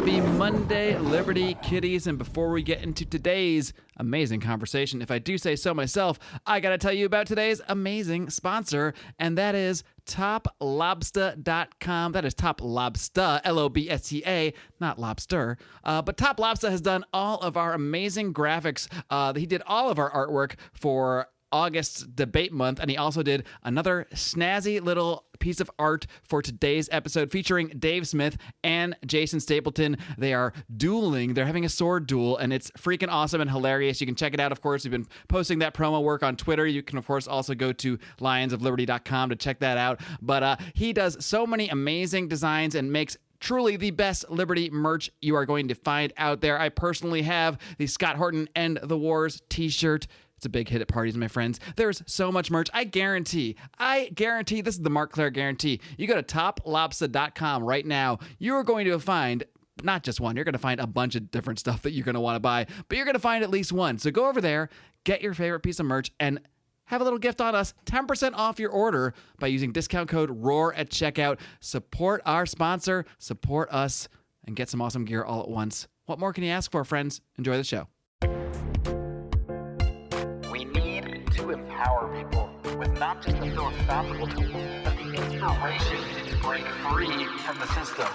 Happy Monday, Liberty Kitties. And before we get into today's amazing conversation, if I do say so myself, I got to tell you about today's amazing sponsor, and that is TopLobsta.com. That is Top Lobsta, Lobsta, not lobster. But Top Lobsta has done all of our amazing graphics. He did all of our artwork for August's debate month, and he also did another snazzy little piece of art for today's episode featuring Dave Smith and Jason Stapleton. They are dueling. They're having a sword duel, and it's freaking awesome and hilarious. You can check it out, of course. We've been posting that promo work on Twitter. You can, of course, also go to lionsofliberty.com to check that out. But he does so many amazing designs and makes truly the best Liberty merch you are going to find out there. I personally have the Scott Horton End the Wars t-shirt. It's a big hit at parties, my friends. There's so much merch. I guarantee, this is the Mark Claire guarantee. You go to toplobsta.com right now. You're going to find not just one. You're going to find a bunch of different stuff that you're going to want to buy, but you're going to find at least one. So go over there, get your favorite piece of merch, and have a little gift on us. 10% off your order by using discount code ROAR at checkout. Support our sponsor, support us, and get some awesome gear all at once. What more can you ask for, friends? Enjoy the show. Empower people with not just the philosophical tools, but the inspiration to break free from the system.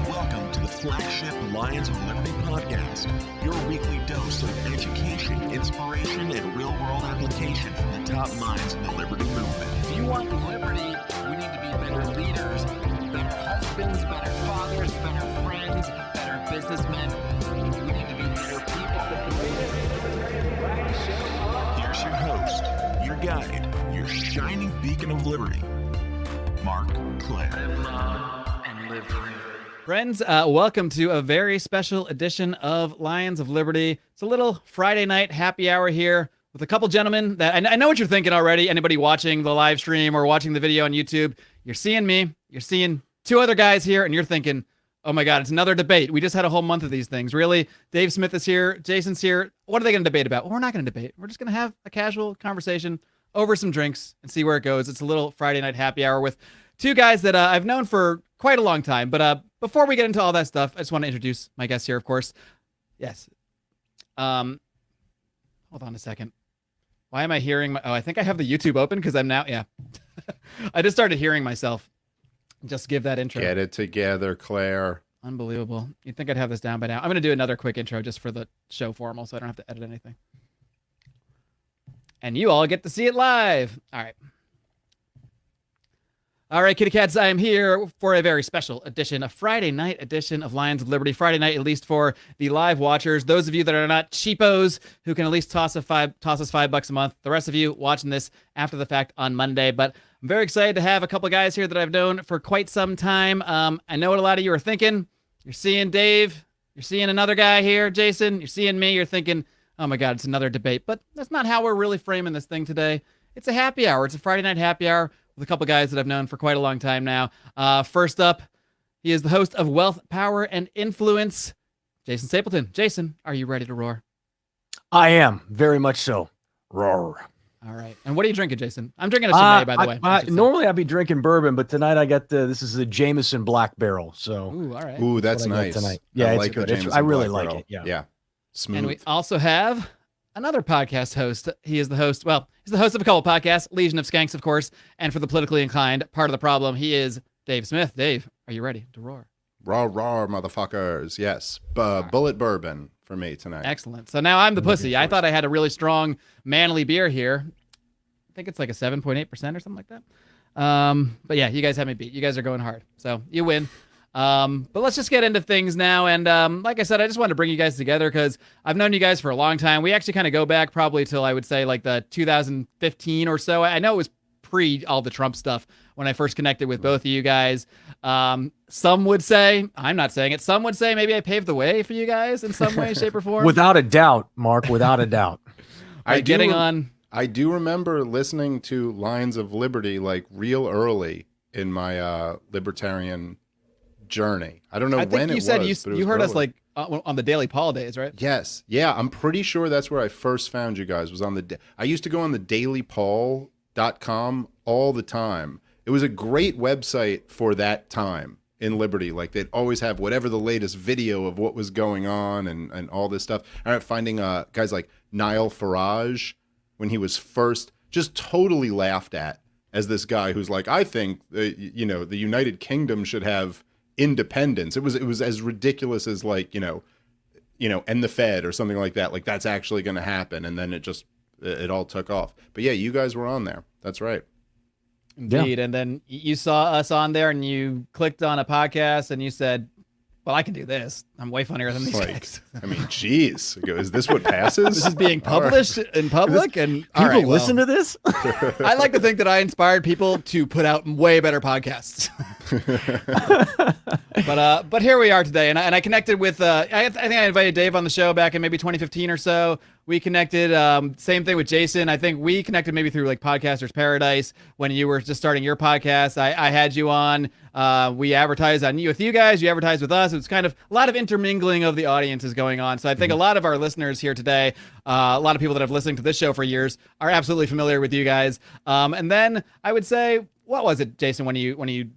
Welcome to the flagship Lions of Liberty podcast, your weekly dose of education, inspiration, and real-world application from the top minds in the Liberty movement. If you want liberty, we need to be better leaders, better husbands, better fathers, better friends, better businessmen. We need to be better people. Here's your host, your guide, your shining beacon of liberty, Mark Claire. Live long and live free. Friends, welcome to a very special edition of Lions of Liberty. It's a little Friday night happy hour here with a couple gentlemen that I know what you're thinking already. Anybody watching the live stream or watching the video on YouTube, you're seeing me, you're seeing two other guys here, and you're thinking, oh my God, it's another debate. We just had a whole month of these things. Really? Dave Smith is here. Jason's here. What are they going to debate about? Well, we're not going to debate. We're just going to have a casual conversation over some drinks and see where it goes. It's a little Friday night happy hour with two guys that I've known for quite a long time. But before we get into all that stuff, I just want to introduce my guests here, of course. Yes. Hold on a second. Why am I hearing I think I have the YouTube open because I'm now, yeah. I just started hearing myself. Just give that intro. Get it together, Claire. Unbelievable. You'd think I'd have this down by now. I'm going to do another quick intro just for the show formal so I don't have to edit anything. And you all get to see it live. All right. All right, kitty cats, I am here for a very special edition, a Friday night edition of Lions of Liberty. Friday night, at least for the live watchers. Those of you that are not cheapos who can at least toss us $5 a month. The rest of you watching this after the fact on Monday. But I'm very excited to have a couple guys here that I've known for quite some time. I know what a lot of you are thinking. You're seeing Dave. You're seeing another guy here, Jason. You're seeing me. You're thinking, oh my God, it's another debate. But that's not how we're really framing this thing today. It's a happy hour. It's a Friday night happy hour with a couple guys that I've known for quite a long time now. First up, he is the host of Wealth, Power, and Influence, Jason Stapleton. Jason, are you ready to roar? I am, very much so. Roar. All right. And what are you drinking, Jason? I'm drinking a Chimay, by the way. Normally I'd be drinking bourbon, but tonight I got this is the Jameson Black Barrel. So, ooh, all right. Ooh, that's nice. Tonight. Yeah, I it's like good. the Jameson I really Black like Barrel. it. Yeah. Yeah. Smooth. And we also have another podcast host. He is the host. Well, he's the host of a couple podcasts, Legion of Skanks, of course. And for the politically inclined, part of the problem, he is Dave Smith. Dave, are you ready to roar? Raw, motherfuckers. Yes. Bullet bourbon for me tonight. Excellent. So now I'm the pussy. I thought I had a really strong, manly beer here. I think it's like a 7.8% or something like that. But yeah, you guys have me beat. You guys are going hard. So you win. But let's just get into things now. And like I said, I just wanted to bring you guys together because I've known you guys for a long time. We actually kind of go back probably till I would say like the 2015 or so. I know it was pre all the Trump stuff when I first connected with both of you guys. Some would say, I'm not saying it, some would say maybe I paved the way for you guys in some way, shape, or form. Without a doubt, Mark, without a doubt. I do remember listening to Lions of Liberty like real early in my libertarian journey. I don't know when it was. I think you said you heard us like on the Daily Paul days, right? Yes. Yeah, I'm pretty sure that's where I first found you guys was on the I used to go on the dailypaul.com all the time. It was a great website for that time in Liberty. Like they'd always have whatever the latest video of what was going on and all this stuff. I remember finding guys like Niall Farage when he was first, just totally laughed at as this guy who's like, I think the United Kingdom should have independence. It was as ridiculous as like, end the Fed or something like that. Like that's actually going to happen. And then it all took off. But yeah, you guys were on there. That's right. Indeed. Yeah. And then you saw us on there and you clicked on a podcast and you said, well, I can do this. I'm way funnier than these guys. I mean, geez. Is this what passes? This is being published in public, and people listen to this? I like to think that I inspired people to put out way better podcasts. But here we are today, and I connected with. I think I invited Dave on the show back in maybe 2015 or so. We connected. Same thing with Jason. I think we connected maybe through like Podcasters Paradise when you were just starting your podcast. I had you on. We advertised on you with you guys. You advertised with us. It was kind of a lot of intermingling of the audiences going on. So I think a lot of our listeners here today, a lot of people that have listened to this show for years, are absolutely familiar with you guys. And then I would say, what was it, Jason, when you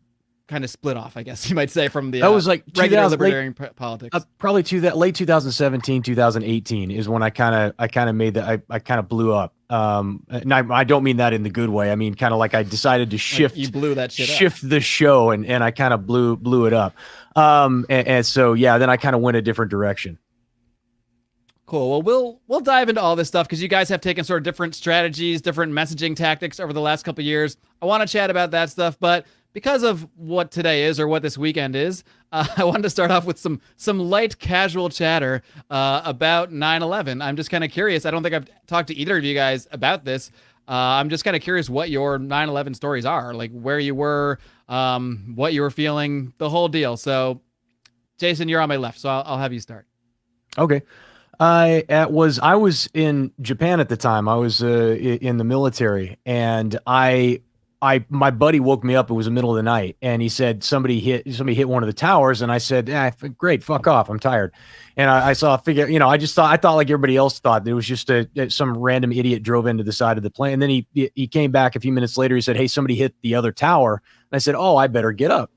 kind of split off, I guess you might say, from the that was like regular libertarian politics? Probably late 2017, 2018 is when I kind of made that. I kind of blew up. And I don't mean that in the good way. I mean kind of like I decided to shift. Like you blew that shit shift up. The show, and I kind of blew it up. And so yeah, then I kind of went a different direction. Cool. Well, we'll dive into all this stuff because you guys have taken sort of different strategies, different messaging tactics over the last couple of years. I want to chat about that stuff, but because of what today is or what this weekend is, I wanted to start off with some light casual chatter about 9/11. I'm just kind of curious. I don't think I've talked to either of you guys about this. I'm just kind of curious what your 9/11 stories are, like where you were, what you were feeling, the whole deal. So, Jason, you're on my left, so I'll have you start. Okay. I was in Japan at the time. I was in the military, and my buddy woke me up. It was the middle of the night, and he said somebody hit one of the towers, and I said, great, fuck off, I'm tired. And I saw a figure, I thought like everybody else thought, it was just some random idiot drove into the side of the plane. And then he came back a few minutes later. He said, hey, somebody hit the other tower. And I said, oh, I better get up.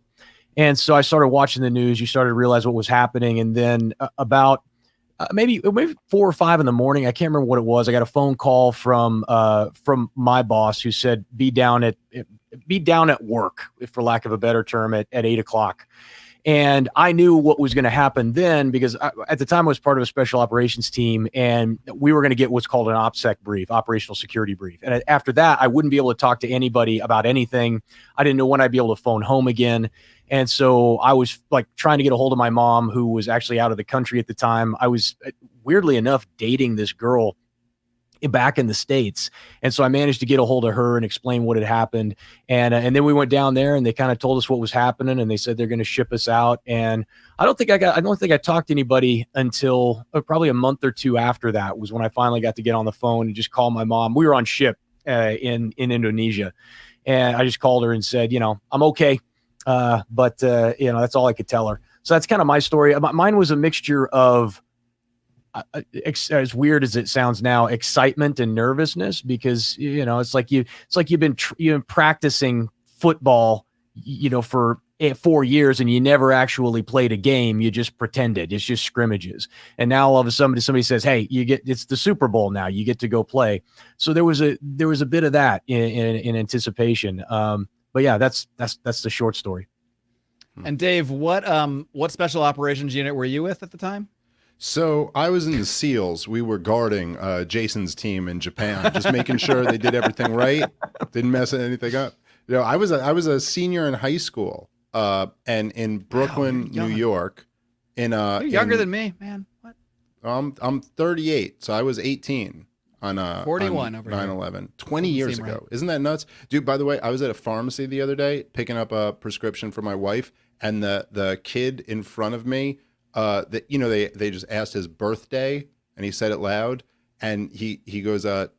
And so I started watching the news. You started to realize what was happening, and then about maybe 4 or 5 in the morning, I can't remember what it was, I got a phone call from my boss who said, be down at work, for lack of a better term, at 8 o'clock. And I knew what was going to happen then because at the time I was part of a special operations team, and we were going to get what's called an OPSEC brief, operational security brief. And after that, I wouldn't be able to talk to anybody about anything. I didn't know when I'd be able to phone home again. And so I was like trying to get a hold of my mom, who was actually out of the country at the time. I was, weirdly enough, dating this girl back in the States. And so I managed to get a hold of her and explain what had happened. And then we went down there, and they kind of told us what was happening, and they said they're going to ship us out. And I don't think I talked to anybody until probably a month or two after that was when I finally got to get on the phone and just call my mom. We were on ship in Indonesia. And I just called her and said, I'm okay. But that's all I could tell her. So that's kind of my story. Mine was a mixture of, as weird as it sounds now, excitement and nervousness, because, it's like you've been practicing football, for 4 years, and you never actually played a game. You just pretended. It's just scrimmages. And now all of a sudden somebody says, hey, it's the Super Bowl now, you get to go play. So there was a bit of that in anticipation. But yeah, that's the short story. And Dave, what special operations unit were you with at the time? So I was in the SEALs. We were guarding Jason's team in Japan, just making sure they did everything right, didn't mess anything up. I was a senior in high school, and in Brooklyn, New York. You're younger than me, man. What? I'm 38, so I was 18 on 41 on over 9/11, 20 years ago. Right. Isn't that nuts, dude? By the way, I was at a pharmacy the other day picking up a prescription for my wife, and the kid in front of me, they just asked his birthday, and he said it loud, and he goes, I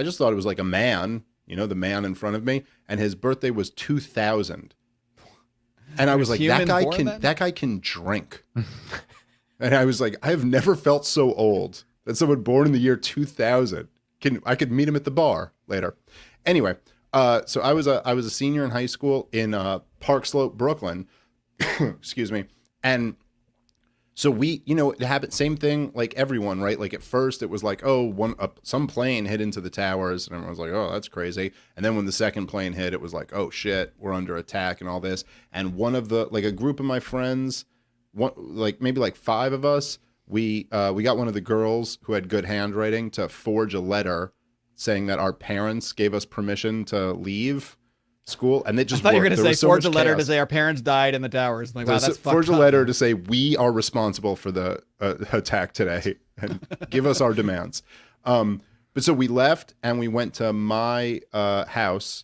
just thought it was like a man, the man in front of me, and his birthday was 2000, and I was like, that guy can drink, and I was like, I have never felt so old. That someone born in the year 2000 I could meet him at the bar later. Anyway, so I was a senior in high school in Park Slope, Brooklyn, excuse me. And so we, it happened, same thing like everyone, right? Like at first it was like, oh, some plane hit into the towers and everyone was like, oh, that's crazy. And then when the second plane hit, it was like, oh shit, we're under attack and all this. And one of the, like a group of my friends, maybe like 5 of us, we got one of the girls who had good handwriting to forge a letter saying that our parents gave us permission to leave school, and it just I thought you were worked. going to say forge a letter to say our parents died in the towers. I'm like, wow, that's forge fucked a letter up. to say we are responsible for the attack today and give us our demands. But so we left and we went to my house,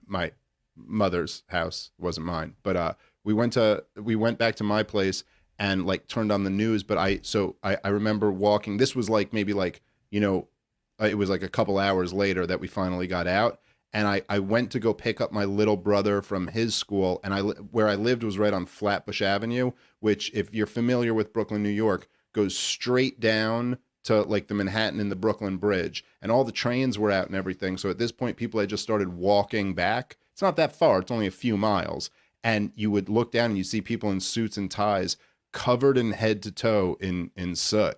my mother's house, wasn't mine, but we went back to my place and like turned on the news. But I remember walking. This was like maybe like it was like a couple hours later that we finally got out. And I went to go pick up my little brother from his school, and where I lived was right on Flatbush Avenue, which, if you're familiar with Brooklyn, New York, goes straight down to like the Manhattan and the Brooklyn Bridge, and all the trains were out and everything. So at this point, people had just started walking back. It's not that far; it's only a few miles, and you would look down and you see people in suits and ties, covered in head to toe in soot,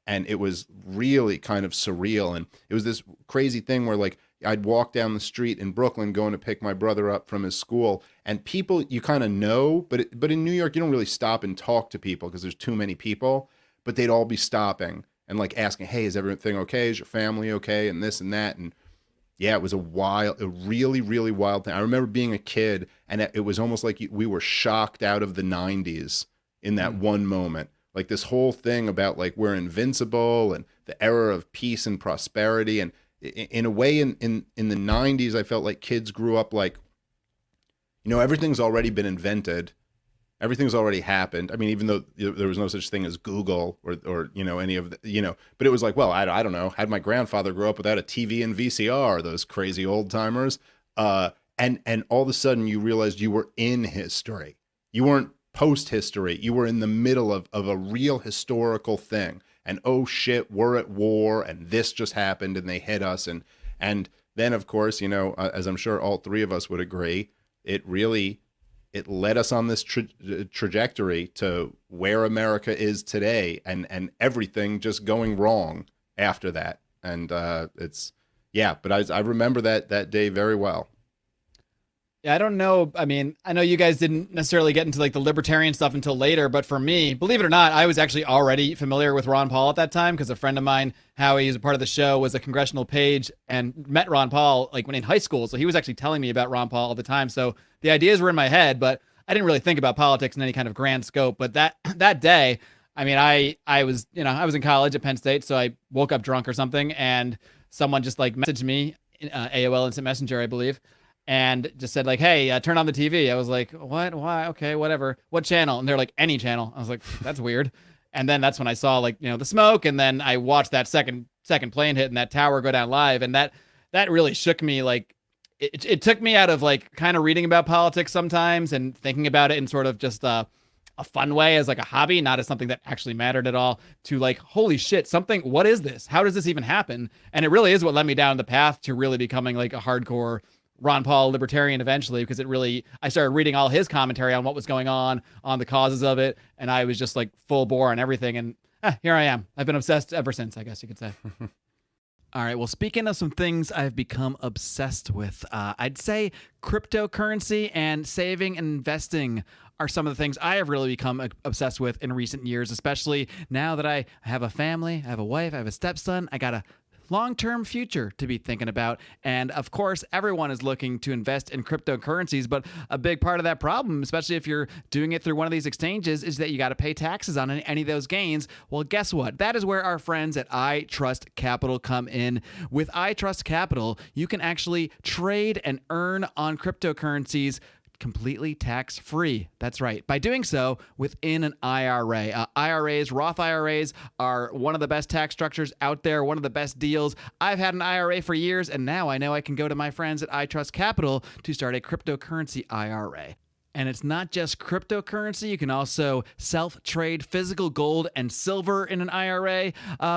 and it was really kind of surreal. And it was this crazy thing where like, I'd walk down the street in Brooklyn going to pick my brother up from his school, and people you kind of know, but in New York, you don't really stop and talk to people because there's too many people, but they'd all be stopping and like asking, hey, is everything okay? Is your family okay? And this and that. And yeah, it was a really, really wild thing. I remember being a kid, and it was almost like we were shocked out of the 90s in that one moment. Like this whole thing about like we're invincible and the era of peace and prosperity. And in a way, in the 90s, I felt like kids grew up like, everything's already been invented. Everything's already happened. I mean, even though there was no such thing as Google or any of the, but it was like, well, I don't know. Had my grandfather grow up without a TV and VCR, those crazy old timers. And all of a sudden you realized you were in history. You weren't post-history. You were in the middle of a real historical thing. And oh shit, we're at war, and this just happened, and they hit us, and then of course, as I'm sure all 3 of us would agree, it led us on this trajectory to where America is today, and everything just going wrong after that, and but I remember that day very well. Yeah, I don't know. I mean, I know you guys didn't necessarily get into like the libertarian stuff until later, but for me, believe it or not, I was actually already familiar with Ron Paul at that time because a friend of mine, Howie, who's a part of the show, was a congressional page and met Ron Paul like when in high school. So he was actually telling me about Ron Paul all the time. So the ideas were in my head, but I didn't really think about politics in any kind of grand scope. But that day, I mean, I was in college at Penn State, so I woke up drunk or something, and someone just like messaged me, AOL Instant Messenger, I believe, and just said like, hey, turn on the TV. I was like, what? Why? Okay, whatever. What channel? And they're like, any channel. I was like, that's weird. And then that's when I saw like, the smoke. And then I watched that second plane hit and that tower go down live. And that really shook me. Like it took me out of like kind of reading about politics sometimes and thinking about it in sort of just a fun way as like a hobby, not as something that actually mattered at all, to like, holy shit, what is this? How does this even happen? And it really is what led me down the path to really becoming like a hardcore Ron Paul libertarian eventually, because I started reading all his commentary on what was going on the causes of it, and I was just like full bore on everything, and here I am. I've been obsessed ever since, I guess you could say. All right, well, speaking of some things I've become obsessed with, I'd say cryptocurrency and saving and investing are some of the things I have really become obsessed with in recent years, especially now that I have a family, I have a wife, I have a stepson, I got a long-term future to be thinking about. And of course, everyone is looking to invest in cryptocurrencies, but a big part of that problem, especially if you're doing it through one of these exchanges, is that you got to pay taxes on any of those gains. Well, guess what? That is where our friends at iTrust Capital come in. With iTrust Capital, you can actually trade and earn on cryptocurrencies completely tax-free. That's right. By doing so within an IRA. IRAs, Roth IRAs are one of the best tax structures out there, one of the best deals. I've had an IRA for years, and now I know I can go to my friends at iTrust Capital to start a cryptocurrency IRA. And it's not just cryptocurrency. You can also self-trade physical gold and silver in an IRA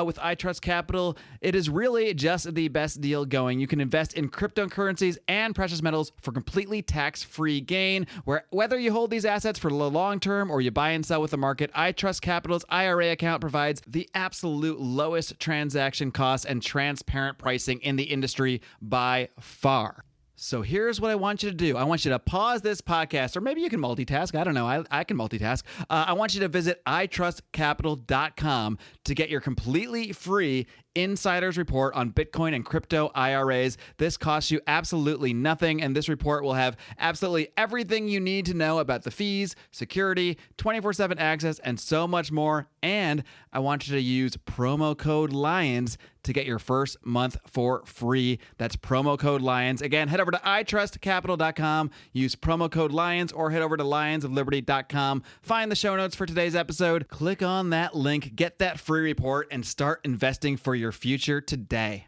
with iTrust Capital. It is really just the best deal going. You can invest in cryptocurrencies and precious metals for completely tax-free gain. Whether you hold these assets for the long term or you buy and sell with the market, iTrust Capital's IRA account provides the absolute lowest transaction costs and transparent pricing in the industry by far. So here's what I want you to do. I want you to pause this podcast, or maybe you can multitask. I don't know. I can multitask. I want you to visit itrustcapital.com to get your completely free insider's report on Bitcoin and crypto IRAs. This costs you absolutely nothing, and this report will have absolutely everything you need to know about the fees, security, 24/7 access, and so much more. And I want you to use promo code LIONS to get your first month for free. That's promo code LIONS. Again, head over to itrustcapital.com, use promo code LIONS, or head over to lionsofliberty.com. Find the show notes for today's episode, click on that link, get that free report, and start investing for your future today.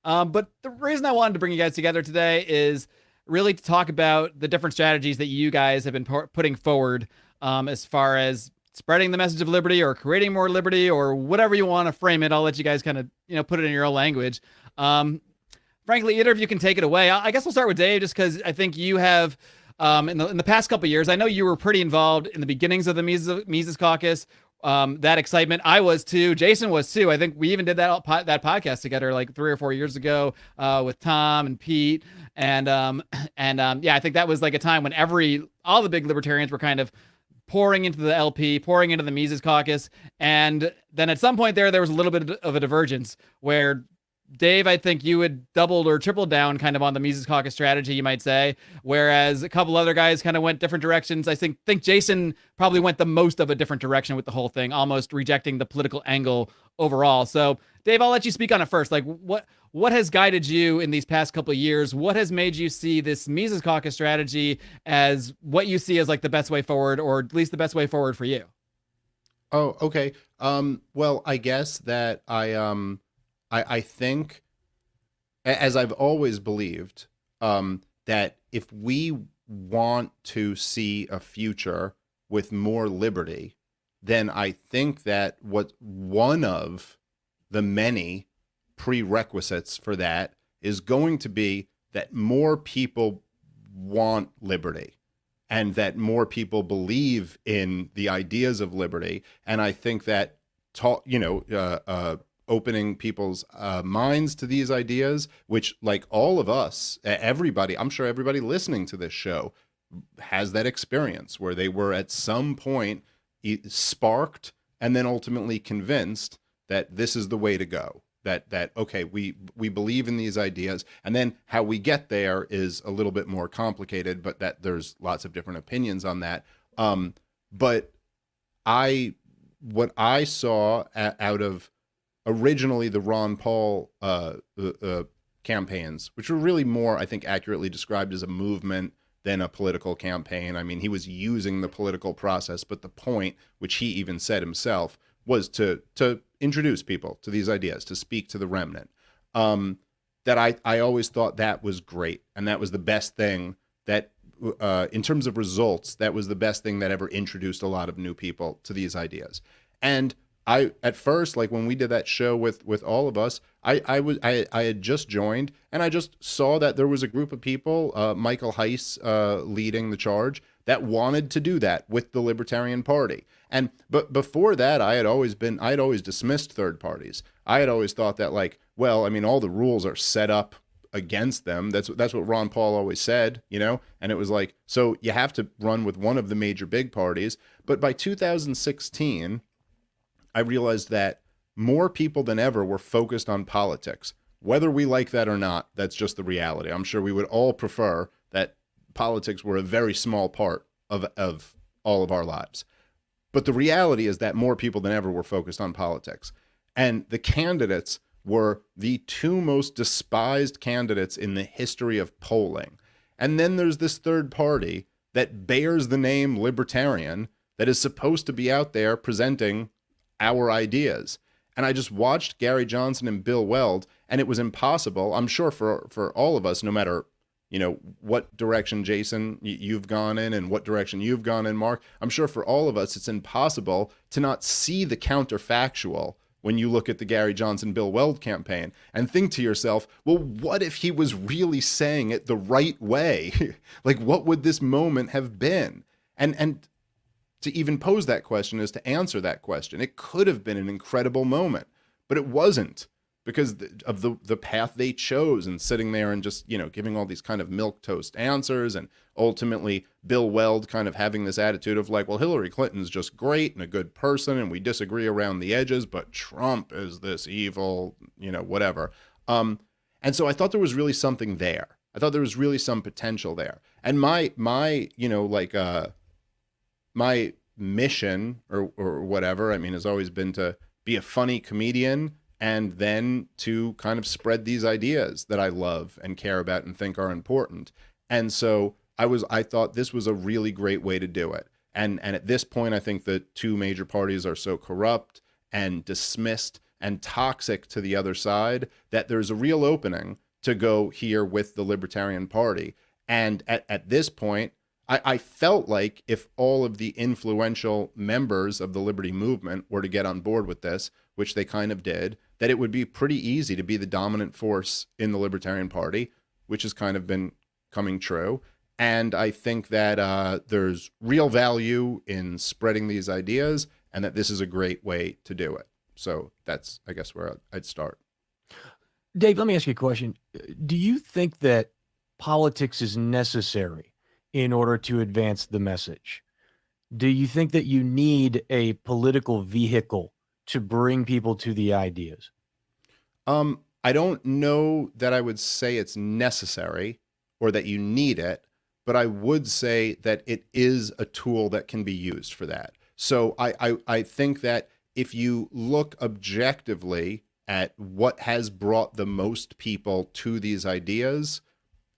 But the reason I wanted to bring you guys together today is really to talk about the different strategies that you guys have been putting forward as far as spreading the message of liberty or creating more liberty or whatever you want to frame it. I'll let you guys kind of, put it in your own language. Frankly, either of you can take it away. I guess we'll start with Dave, just because I think you have, in the past couple of years, I know you were pretty involved in the beginnings of the Mises Caucus. That excitement, I was too. Jason was too. I think we even did that podcast together like 3 or 4 years ago with Tom and Pete, and I think that was like a time when all the big libertarians were kind of pouring into the LP, pouring into the Mises Caucus, and then at some point there was a little bit of a divergence where Dave, I think you had doubled or tripled down kind of on the Mises Caucus strategy, you might say, whereas a couple other guys kind of went different directions. I think Jason probably went the most of a different direction with the whole thing, almost rejecting the political angle overall. So, Dave, I'll let you speak on it first. Like, what has guided you in these past couple of years? What has made you see this Mises Caucus strategy as what you see as like the best way forward, or at least the best way forward for you? Oh, okay. Well, I guess that I think, as I've always believed, that if we want to see a future with more liberty, then I think that one of the many prerequisites for that is going to be that more people want liberty and that more people believe in the ideas of liberty. And I think that, opening people's minds to these ideas, which, like all of us, everybody, I'm sure everybody listening to this show has that experience where they were at some point sparked and then ultimately convinced that this is the way to go. That okay, we believe in these ideas, and then how we get there is a little bit more complicated, but that there's lots of different opinions on that. But what I saw out of originally the Ron Paul campaigns, which were really more, I think, accurately described as a movement than a political campaign. I mean, he was using the political process, but the point, which he even said himself, was to introduce people to these ideas, to speak to the remnant. That I always thought that was great, and that was the best thing that, in terms of results, that was the best thing that ever introduced a lot of new people to these ideas. And I, at first, like when we did that show with all of us, I had just joined, and I just saw that there was a group of people, Michael Heiss leading the charge, that wanted to do that with the Libertarian Party. But before that, I had always dismissed third parties. I had always thought that, like, well, I mean, all the rules are set up against them. That's what Ron Paul always said, and it was like, so you have to run with one of the major big parties. But by 2016, I realized that more people than ever were focused on politics. Whether we like that or not, that's just the reality. I'm sure we would all prefer that politics were a very small part of all of our lives. But the reality is that more people than ever were focused on politics. And the candidates were the two most despised candidates in the history of polling. And then there's this third party that bears the name Libertarian that is supposed to be out there presenting our ideas. And I just watched Gary Johnson and Bill Weld, and it was impossible, I'm sure for all of us, no matter what direction, Jason, you've gone in and what direction you've gone in, Mark. I'm sure for all of us, it's impossible to not see the counterfactual when you look at the Gary Johnson, Bill Weld campaign and think to yourself, well, what if he was really saying it the right way? Like, what would this moment have been? And to even pose that question is to answer that question. It could have been an incredible moment, but it wasn't, because of the path they chose, and sitting there and just, giving all these kind of milquetoast answers, and ultimately Bill Weld kind of having this attitude of like, well, Hillary Clinton's just great and a good person, and we disagree around the edges, but Trump is this evil, whatever. And so I thought there was really something there. I thought there was really some potential there. And my mission or whatever, has always been to be a funny comedian, and then to kind of spread these ideas that I love and care about and think are important. And so I thought this was a really great way to do it. And at this point, I think the two major parties are so corrupt and dismissed and toxic to the other side that there's a real opening to go here with the Libertarian Party. And at this point, I felt like if all of the influential members of the Liberty Movement were to get on board with this, which they kind of did, that it would be pretty easy to be the dominant force in the Libertarian Party, which has kind of been coming true. And I think that there's real value in spreading these ideas, and that this is a great way to do it. So that's, I guess, where I'd start. Dave, let me ask you a question. Do you think that politics is necessary in order to advance the message? Do you think that you need a political vehicle to bring people to the ideas? I don't know that I would say it's necessary or that you need it, but I would say that it is a tool that can be used for that. So I think that if you look objectively at what has brought the most people to these ideas,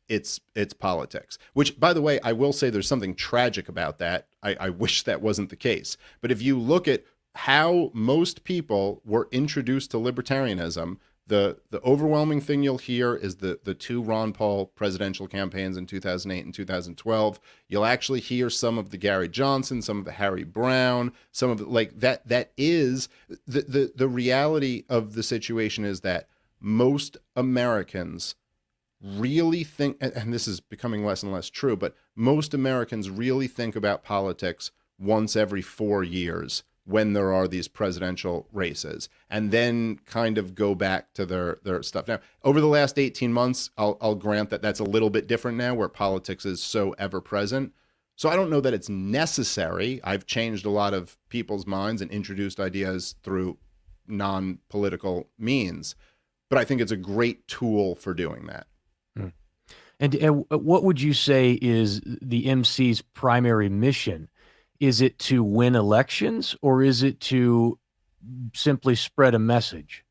it's politics, which, by the way, I will say there's something tragic about that. I wish that wasn't the case. But if you look at how most people were introduced to libertarianism, the overwhelming thing you'll hear is the two Ron Paul presidential campaigns in 2008 and 2012. You'll actually hear some of the Gary Johnson, some of the Harry Brown, some of the, like that. That is the reality of the situation, is that most Americans really think, and this is becoming less and less true, but most Americans really think about politics once every 4 years when there are these presidential races, and then kind of go back to their stuff. Now, over the last 18 months, I'll grant that that's a little bit different now, where politics is so ever present. So I don't know that it's necessary. I've changed a lot of people's minds and introduced ideas through non-political means, but I think it's a great tool for doing that. And what would you say is the MC's primary mission? Is it to win elections, or is it to simply spread a message?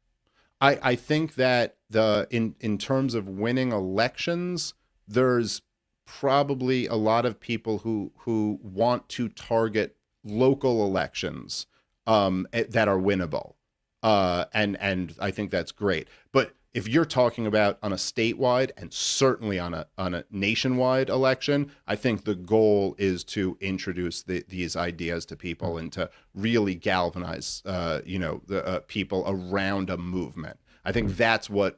I think that in terms of winning elections, there's probably a lot of people who want to target local elections that are winnable, and I think that's great. But if you're talking about on a statewide and certainly on a nationwide election, I think the goal is to introduce these ideas to people and to really galvanize, the people around a movement. I think that's what,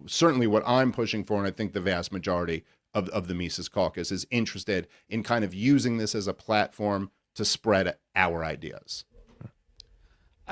certainly what I'm pushing for, and I think the vast majority of the Mises Caucus is interested in kind of using this as a platform to spread our ideas.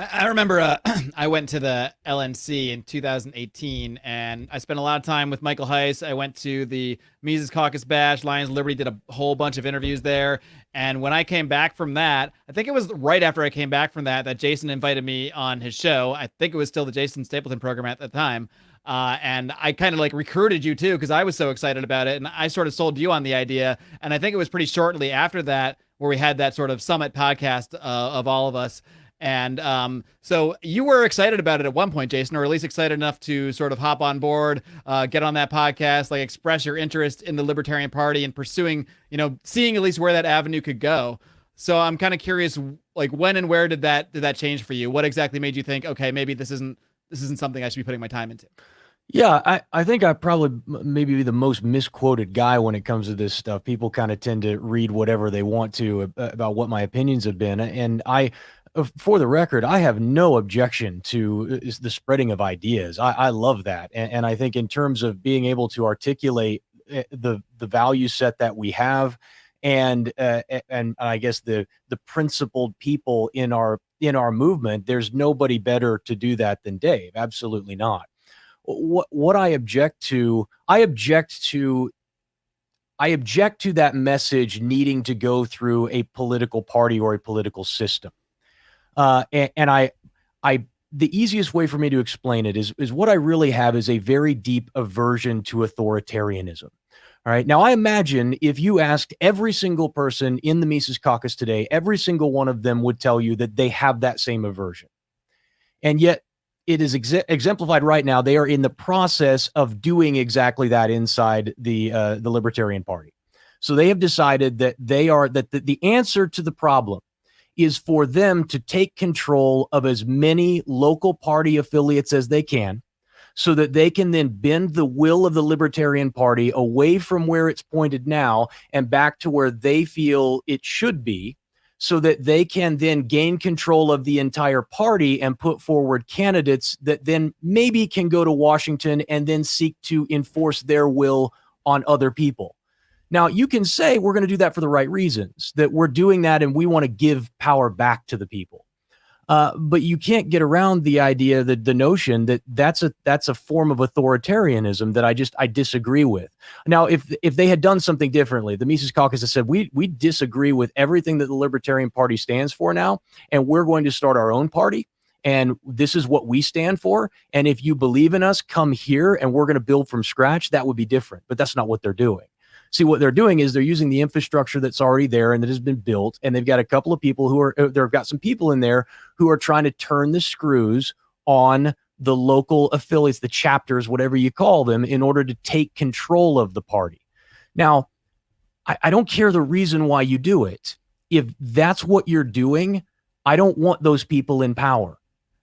I remember I went to the LNC in 2018, and I spent a lot of time with Michael Heiss. I went to the Mises Caucus Bash. Lions of Liberty did a whole bunch of interviews there. And when I came back from that, I think it was right after I came back from that Jason invited me on his show. I think it was still the Jason Stapleton program at the time. And I kind of like recruited you too, because I was so excited about it. And I sort of sold you on the idea. And I think it was pretty shortly after that where we had that sort of summit podcast of all of us. And so you were excited about it at one point, Jason, or at least excited enough to sort of hop on board, get on that podcast, like express your interest in the Libertarian Party and pursuing, seeing at least where that avenue could go. So I'm kind of curious, like when and where did that change for you? What exactly made you think, okay, maybe this isn't something I should be putting my time into? Yeah, I think I probably maybe be the most misquoted guy when it comes to this stuff. People kind of tend to read whatever they want to about what my opinions have been. And for the record, I have no objection to the spreading of ideas. I love that. And I think in terms of being able to articulate the value set that we have and I guess the principled people in our movement, there's nobody better to do that than Dave. Absolutely not. What I object to, I object to that message needing to go through a political party or a political system. And the easiest way for me to explain it is what I really have is a very deep aversion to authoritarianism. All right. Now, I imagine if you asked every single person in the Mises Caucus today, every single one of them would tell you that they have that same aversion. And yet, it is exemplified right now. They are in the process of doing exactly that inside the Libertarian Party. So they have decided that the answer to the problem is for them to take control of as many local party affiliates as they can, so that they can then bend the will of the Libertarian Party away from where it's pointed now and back to where they feel it should be, so that they can then gain control of the entire party and put forward candidates that then maybe can go to Washington and then seek to enforce their will on other people. Now, you can say we're going to do that for the right reasons, that we're doing that and we want to give power back to the people. But you can't get around the idea, that the notion that that's a form of authoritarianism that I disagree with. Now, if they had done something differently, the Mises Caucus has said we disagree with everything that the Libertarian Party stands for now, and we're going to start our own party, and this is what we stand for. And if you believe in us, come here, and we're going to build from scratch. That would be different, but that's not what they're doing. See, what they're doing is they're using the infrastructure that's already there and that has been built. And they've got a couple of people they've got some people in there who are trying to turn the screws on the local affiliates, the chapters, whatever you call them, in order to take control of the party. Now, I don't care the reason why you do it. If that's what you're doing, I don't want those people in power,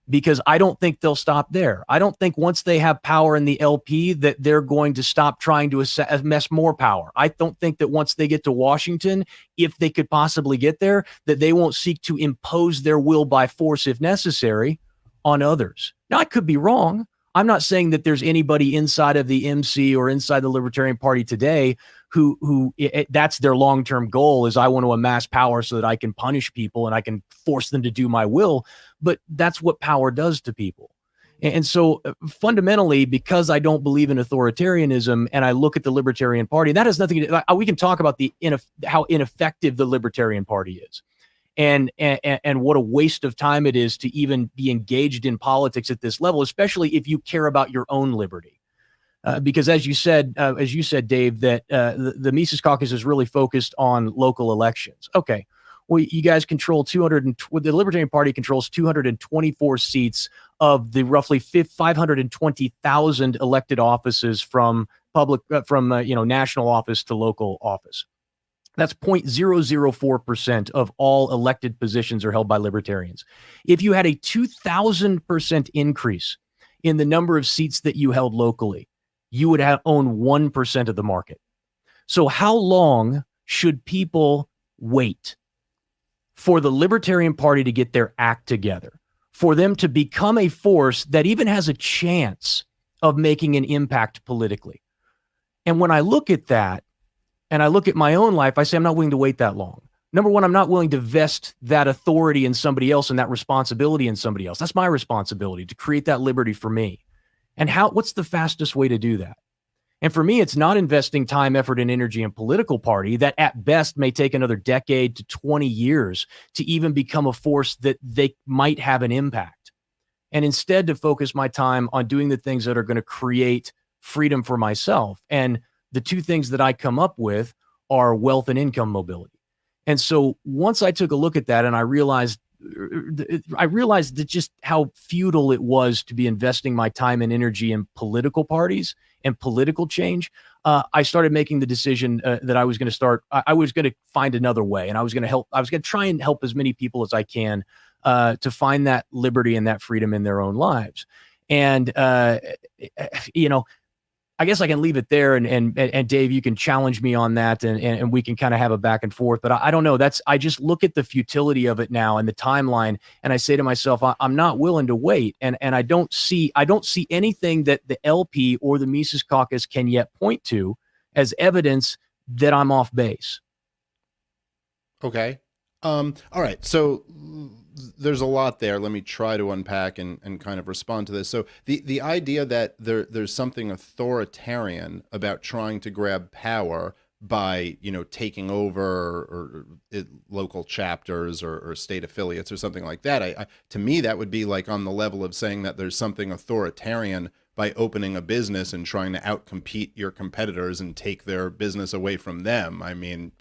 because I don't think they'll stop there. I don't think once they have power in the LP that they're going to stop trying to amass more power. I don't think that once they get to Washington, if they could possibly get there, that they won't seek to impose their will by force, if necessary, on others. Now, I could be wrong. I'm not saying that there's anybody inside of the MC or inside the Libertarian Party today who that's their long-term goal, is I want to amass power so that I can punish people and I can force them to do my will. But that's what power does to people. And so fundamentally, because I don't believe in authoritarianism and I look at the Libertarian Party, that has nothing to, we can talk about how ineffective the Libertarian Party is. And what a waste of time it is to even be engaged in politics at this level, especially if you care about your own liberty. Because as you said, Dave, that the Mises Caucus is really focused on local elections. Okay, well, you guys control the Libertarian Party controls 224 seats of the roughly 520,000 elected offices from national office to local office. That's 0.004% of all elected positions are held by libertarians. If you had a 2,000% increase in the number of seats that you held locally, you would own 1% of the market. So how long should people wait for the Libertarian Party to get their act together, for them to become a force that even has a chance of making an impact politically? And when I look at that, and I look at my own life, I say I'm not willing to wait that long. Number one, I'm not willing to vest that authority in somebody else and that responsibility in somebody else. That's my responsibility, to create that liberty for me. And what's the fastest way to do that? And for me, it's not investing time, effort, and energy in political party that at best may take another decade to 20 years to even become a force that they might have an impact. And instead to focus my time on doing the things that are going to create freedom for myself. And the two things that I come up with are wealth and income mobility. And so once I took a look at that and I realized that just how futile it was to be investing my time and energy in political parties and political change, I started making the decision that I was going to find another way. And I was going to try and help as many people as I can to find that liberty and that freedom in their own lives. And you know, I guess I can leave it there, and Dave, you can challenge me on that, and we can kind of have a back and forth. But I don't know. I just look at the futility of it now and the timeline, and I say to myself, I'm not willing to wait, and I don't see anything that the LP or the Mises Caucus can yet point to as evidence that I'm off base. Okay. All right. So there's a lot there. Let me try to unpack and kind of respond to this. So the idea that there's something authoritarian about trying to grab power by, taking over or local chapters or state affiliates or something like that. To me, that would be like on the level of saying that there's something authoritarian by opening a business and trying to outcompete your competitors and take their business away from them. I mean,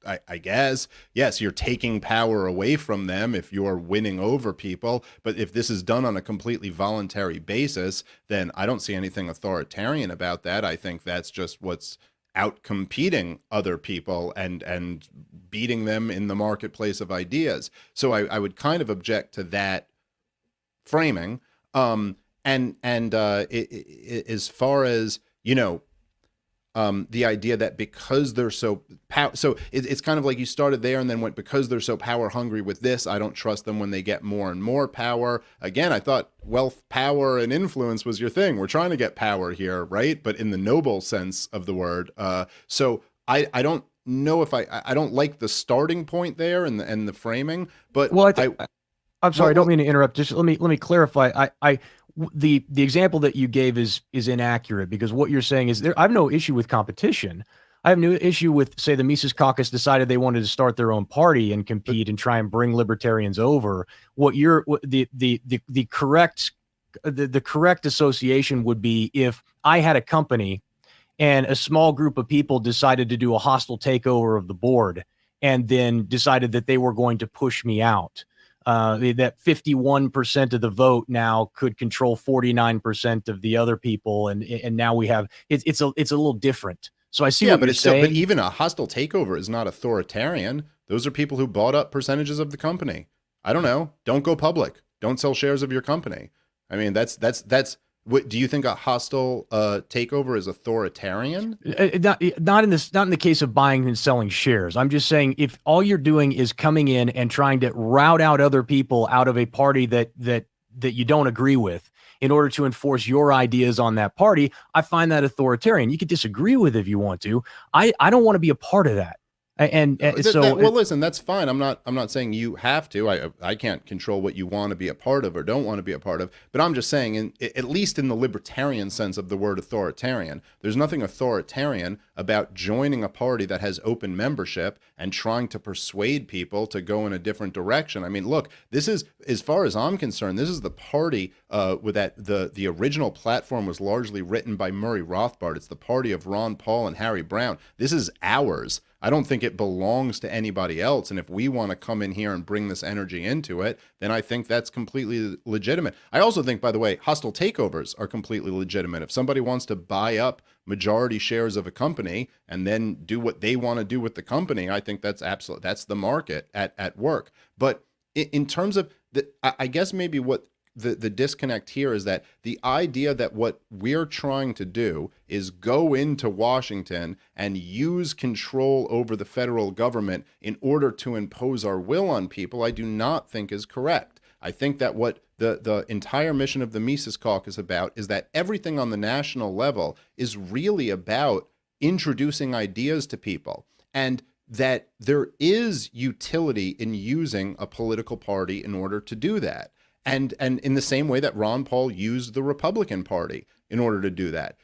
I guess, yes, you're taking power away from them if you're winning over people. But if this is done on a completely voluntary basis, then I don't see anything authoritarian about that. I think that's just what's outcompeting other people and beating them in the marketplace of ideas. So I would kind of object to that framing. As far as, the idea that because they're so it's kind of like you started there and then went, because they're so power hungry with this, I don't trust them when they get more and more power. Again, I thought wealth, power, and influence was your thing. We're trying to get power here, right? But in the noble sense of the word. So I don't know if I don't like the starting point there and the framing. But well, I'm sorry, I don't mean to interrupt. Just let me clarify. The example that you gave is inaccurate, because what you're saying is I have no issue with competition. I have no issue with, say, the Mises Caucus decided they wanted to start their own party and compete and try and bring libertarians over. The correct association would be if I had a company and a small group of people decided to do a hostile takeover of the board and then decided that they were going to push me out. That 51% of the vote now could control 49% of the other people, and now we have it's a little different. So I see what you're saying. But even a hostile takeover is not authoritarian. Those are people who bought up percentages of the company. I don't know. Don't go public. Don't sell shares of your company. I mean, that's what do you think a hostile takeover is authoritarian? Not in the case of buying and selling shares. I'm just saying, if all you're doing is coming in and trying to rout out other people out of a party that you don't agree with in order to enforce your ideas on that party, I find that authoritarian. You could disagree with it if you want to. I don't want to be a part of that. Well, listen, that's fine. I'm not saying you have to. I can't control what you want to be a part of or don't want to be a part of. But I'm just saying, at least in the libertarian sense of the word authoritarian, there's nothing authoritarian about joining a party that has open membership and trying to persuade people to go in a different direction. I mean, look, this is, as far as I'm concerned, this is the party with that the original platform was largely written by Murray Rothbard. It's the party of Ron Paul and Harry Browne. This is ours. I don't think it belongs to anybody else. And if we want to come in here and bring this energy into it, then I think that's completely legitimate. I also think, by the way, hostile takeovers are completely legitimate. If somebody wants to buy up majority shares of a company and then do what they want to do with the company, I think that's the market at work. But in terms of I guess maybe what the disconnect here is that the idea that what we're trying to do is go into Washington and use control over the federal government in order to impose our will on people, I do not think is correct. I think that what the entire mission of the Mises Caucus is about is that everything on the national level is really about introducing ideas to people, and that there is utility in using a political party in order to do that. And in the same way that Ron Paul used the Republican Party in order to do that,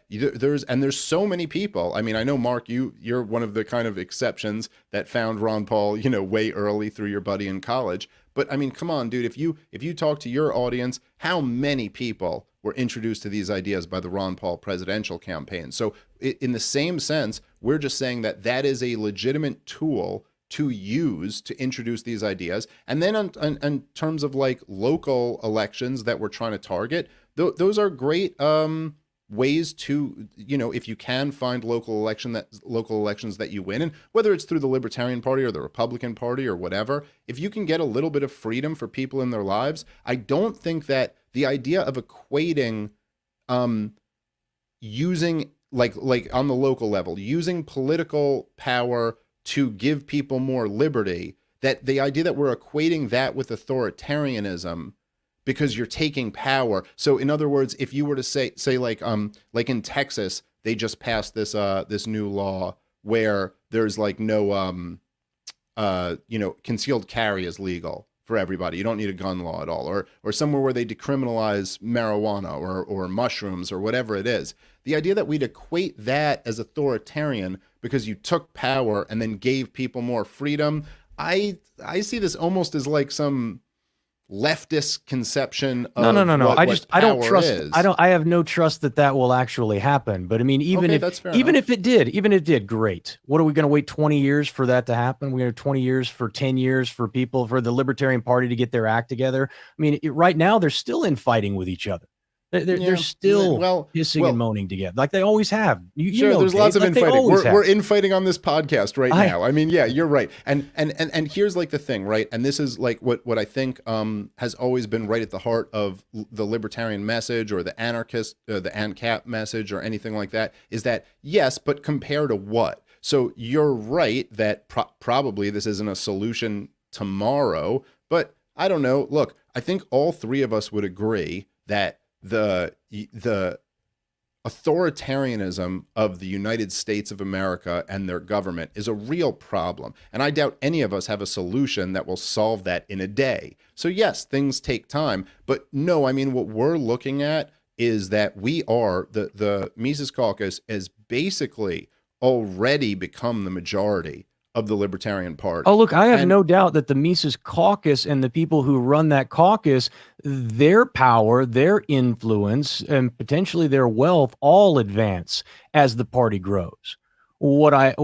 there's so many people. I mean, I know, Mark, you're one of the kind of exceptions that found Ron Paul, way early through your buddy in college. But I mean, come on, dude, if you talk to your audience, how many people were introduced to these ideas by the Ron Paul presidential campaign? So in the same sense, we're just saying that is a legitimate tool to use to introduce these ideas. And then in terms of like local elections that we're trying to target, those are great ways to, if you can find local elections that you win, and whether it's through the Libertarian Party or the Republican Party or whatever, if you can get a little bit of freedom for people in their lives, I don't think that the idea of equating using like on the local level, using political power to give people more liberty, that the idea that we're equating that with authoritarianism because you're taking power. So in other words, if you were to say like in Texas, they just passed this new law where there's like no concealed carry is legal for everybody. You don't need a gun law at all, or somewhere where they decriminalize marijuana or mushrooms or whatever it is. The idea that we'd equate that as authoritarian because you took power and then gave people more freedom, I see this almost as like some leftist conception of no. I don't trust. is. I have no trust that will actually happen. But I mean, even if it did, great. What are we going to wait 20 years for that to happen? We're going to 20 years for 10 years for the Libertarian Party to get their act together. I mean, right now they're still infighting with each other. They're still hissing and moaning together like they always have. You know, there's Dave, lots of like infighting. We're infighting on this podcast right now. I mean, yeah, you're right. And here's like the thing, right? And this is like what I think has always been right at the heart of the libertarian message or the anarchist, the ANCAP message or anything like that, is that yes, but compared to what? So you're right that probably this isn't a solution tomorrow, but I don't know. Look, I think all three of us would agree that the authoritarianism of the United States of America and their government is a real problem. And I doubt any of us have a solution that will solve that in a day. So yes, things take time, but no, I mean, what we're looking at is that we are, the Mises Caucus has basically already become the majority of the Libertarian Party. Oh, look, I have no doubt that the Mises Caucus and the people who run that caucus, their power, their influence, and potentially their wealth all advance as the party grows. What I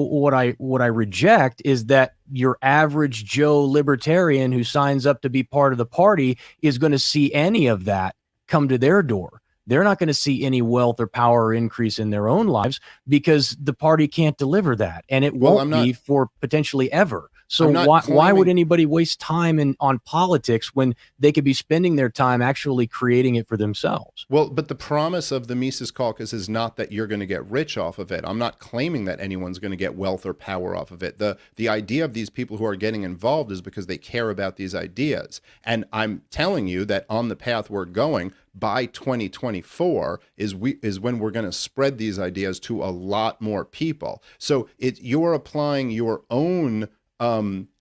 reject is that your average Joe libertarian who signs up to be part of the party is going to see any of that come to their door. They're not going to see any wealth or power or increase in their own lives because the party can't deliver that. And it won't be for potentially ever. So why would anybody waste time on politics when they could be spending their time actually creating it for themselves? Well, but the promise of the Mises Caucus is not that you're going to get rich off of it. I'm not claiming that anyone's going to get wealth or power off of it. The idea of these people who are getting involved is because they care about these ideas. And I'm telling you that on the path we're going, by 2024 is when we're going to spread these ideas to a lot more people. So you're applying your own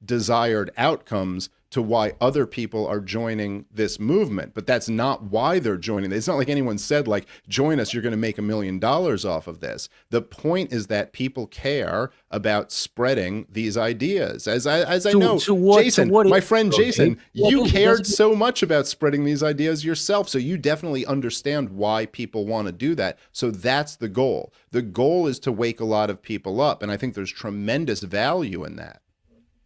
desired outcomes to why other people are joining this movement, but that's not why they're joining. It's not like anyone said, like, join us, you're going to make $1 million off of this. The point is that people care about spreading these ideas. As I know, Jason, my friend Jason, you cared so much about spreading these ideas yourself, so you definitely understand why people want to do that. So that's the goal. The goal is to wake a lot of people up, and I think there's tremendous value in that.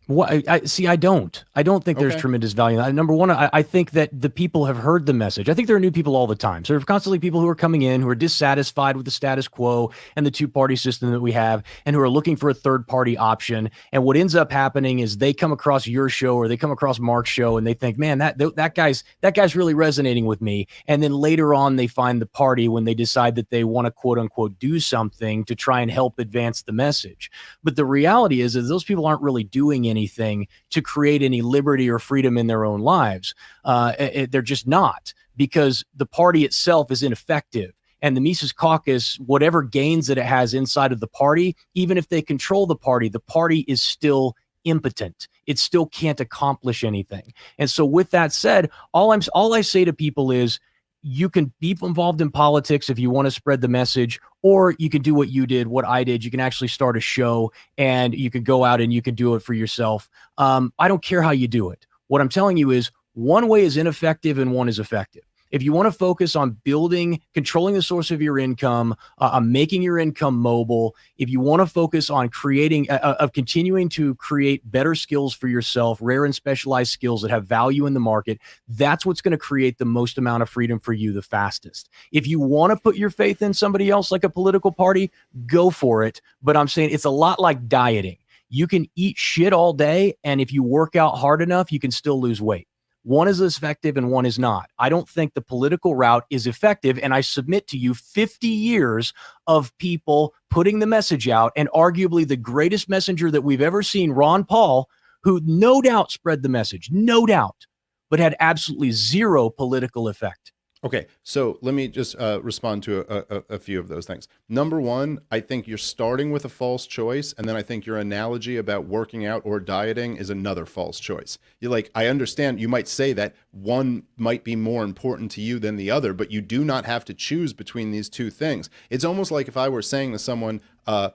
Well, I don't think there's tremendous value. Number one, I think that the people have heard the message. I think there are new people all the time. So there are constantly people who are coming in who are dissatisfied with the status quo and the two-party system that we have and who are looking for a third-party option. And what ends up happening is they come across your show or they come across Mark's show and they think, man, that guy's really resonating with me. And then later on, they find the party when they decide that they want to quote-unquote do something to try and help advance the message. But the reality is those people aren't really doing anything to create any liberty or freedom in their own lives. They're just not, because the party itself is ineffective. And the Mises Caucus, whatever gains that it has inside of the party, even if they control the party is still impotent. It still can't accomplish anything. And so with that said, all I say to people is, you can be involved in politics if you want to spread the message, or you can do what you did, what I did. You can actually start a show and you can go out and you can do it for yourself. I don't care how you do it. What I'm telling you is one way is ineffective and one is effective. If you want to focus on controlling the source of your income, making your income mobile, if you want to focus on continuing to create better skills for yourself, rare and specialized skills that have value in the market, that's what's going to create the most amount of freedom for you the fastest. If you want to put your faith in somebody else like a political party, go for it. But I'm saying it's a lot like dieting. You can eat shit all day, and if you work out hard enough, you can still lose weight. One is effective and one is not. I don't think the political route is effective. And I submit to you 50 years of people putting the message out, and arguably the greatest messenger that we've ever seen, Ron Paul, who no doubt spread the message, no doubt, but had absolutely zero political effect. Okay, so let me just respond to a few of those things. Number one, I think you're starting with a false choice, and then I think your analogy about working out or dieting is another false choice. You're like, I understand you might say that one might be more important to you than the other, but you do not have to choose between these two things. It's almost like if I were saying to someone,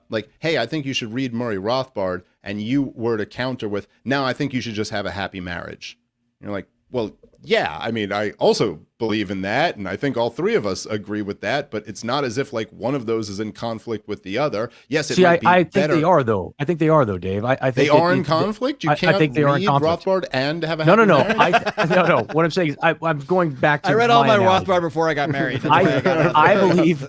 like, hey, I think you should read Murray Rothbard, and you were to counter with, no, I think you should just have a happy marriage. You're like, well, yeah, I mean, I also believe in that, and I think all three of us agree with that, but it's not as if like one of those is in conflict with the other. Yes, it might be I think better. they are, though. I think they are, though, Dave. I think they are in conflict? You can't I think they are in read conflict. Rothbard and have a happy marriage? No. What I'm saying is I'm going back to I read all my analogy. Rothbard before I got married. That's why I got I believe...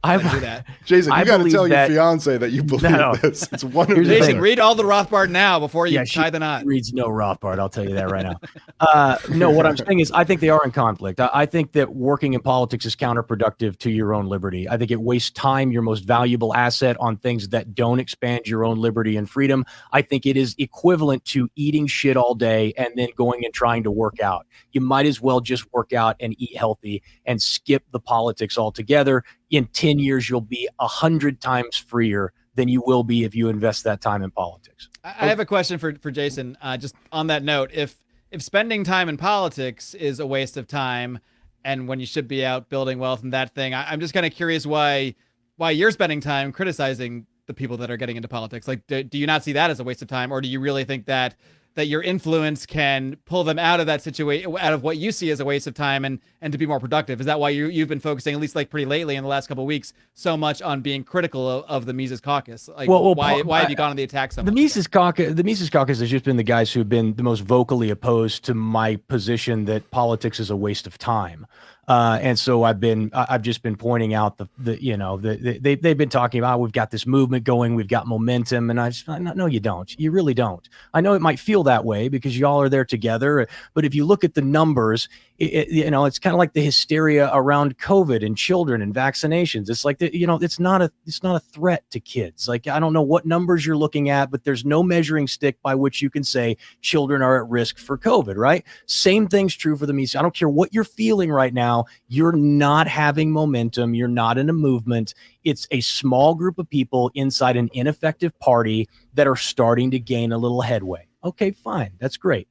I do that. Jason, you got to tell your that- fiance that you believe this. It's one of Here's the the Jason, thing. read all the Rothbard now before you she tie the knot. reads no Rothbard. I'll tell you that right now. No, what I'm saying is I think they are in conflict. I think that working in politics is counterproductive to your own liberty. I think it wastes time, your most valuable asset, on things that don't expand your own liberty and freedom. I think it is equivalent to eating shit all day and then going and trying to work out. You might as well just work out and eat healthy and skip the politics altogether. In 10 years, you'll be 100 times freer than you will be if you invest that time in politics. I have a question for Jason. Just on that note, if spending time in politics is a waste of time, and when you should be out building wealth and that thing, I'm just kind of curious why you're spending time criticizing the people that are getting into politics. Like, do you not see that as a waste of time, or do you really think that your influence can pull them out of that situation, out of what you see as a waste of time, and to be more productive? Is that why you've been focusing, at least like pretty lately in the last couple of weeks, so much on being critical of the Mises Caucus? Like, why have you gone on the attack so much? The Mises Caucus has just been the guys who've been the most vocally opposed to my position that politics is a waste of time. And so I've just been pointing out they've been talking about, we've got this movement going, we've got momentum, and no, you don't. You really don't. I know it might feel that way because y'all are there together, but if you look at the numbers, it's kind of like the hysteria around COVID and children and vaccinations. It's like it's not a threat to kids. Like, I don't know what numbers you're looking at, but there's no measuring stick by which you can say children are at risk for COVID, right? Same thing's true for the Mises. I don't care what you're feeling right now. You're not having momentum. You're not in a movement. It's a small group of people inside an ineffective party that are starting to gain a little headway. Okay, fine. That's great.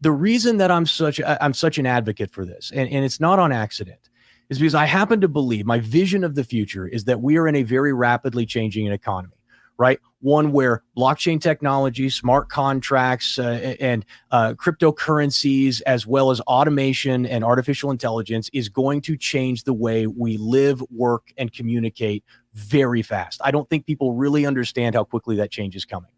The reason that I'm such an advocate for this, and it's not on accident, is because I happen to believe my vision of the future is that we are in a very rapidly changing economy, right? One where blockchain technology, smart contracts, and cryptocurrencies, as well as automation and artificial intelligence, is going to change the way we live, work, and communicate very fast. I don't think people really understand how quickly that change is coming.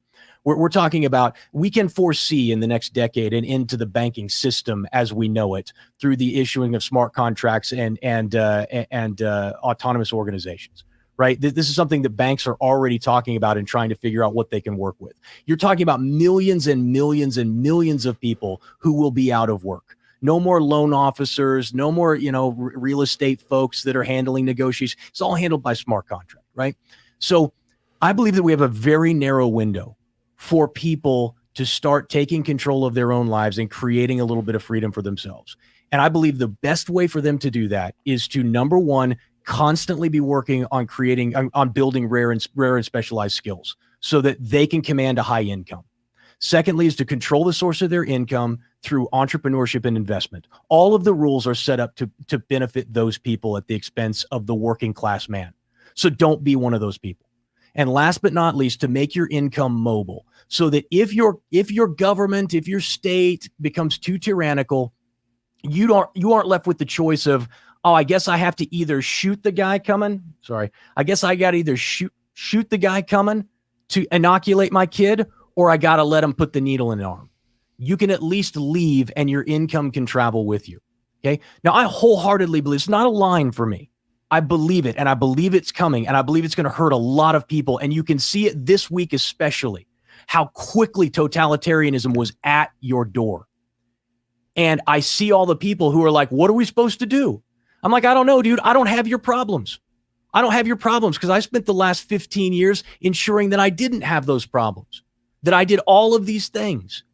We're talking about, we can foresee in the next decade and into the banking system as we know it through the issuing of smart contracts and autonomous organizations, right? This is something that banks are already talking about and trying to figure out what they can work with. You're talking about millions and millions and millions of people who will be out of work. No more loan officers, no more, real estate folks that are handling negotiations. It's all handled by smart contract, right? So I believe that we have a very narrow window for people to start taking control of their own lives and creating a little bit of freedom for themselves. And I believe the best way for them to do that is to, number one, constantly be working on building rare and specialized skills so that they can command a high income. Secondly, is to control the source of their income through entrepreneurship and investment. All of the rules are set up to benefit those people at the expense of the working class man. So don't be one of those people. And last but not least, to make your income mobile so that if your government, if your state becomes too tyrannical, you aren't left with the choice of, oh, I guess I have to either shoot the guy coming. I guess I got to either shoot the guy coming to inoculate my kid, or I got to let him put the needle in the arm. You can at least leave and your income can travel with you. Okay. Now, I wholeheartedly believe it's not a line for me. I believe it, and I believe it's coming, and I believe it's going to hurt a lot of people. And you can see it this week, especially how quickly totalitarianism was at your door. And I see all the people who are like, what are we supposed to do? I'm like, I don't know, dude. I don't have your problems. I don't have your problems because I spent the last 15 years ensuring that I didn't have those problems, that I did all of these things.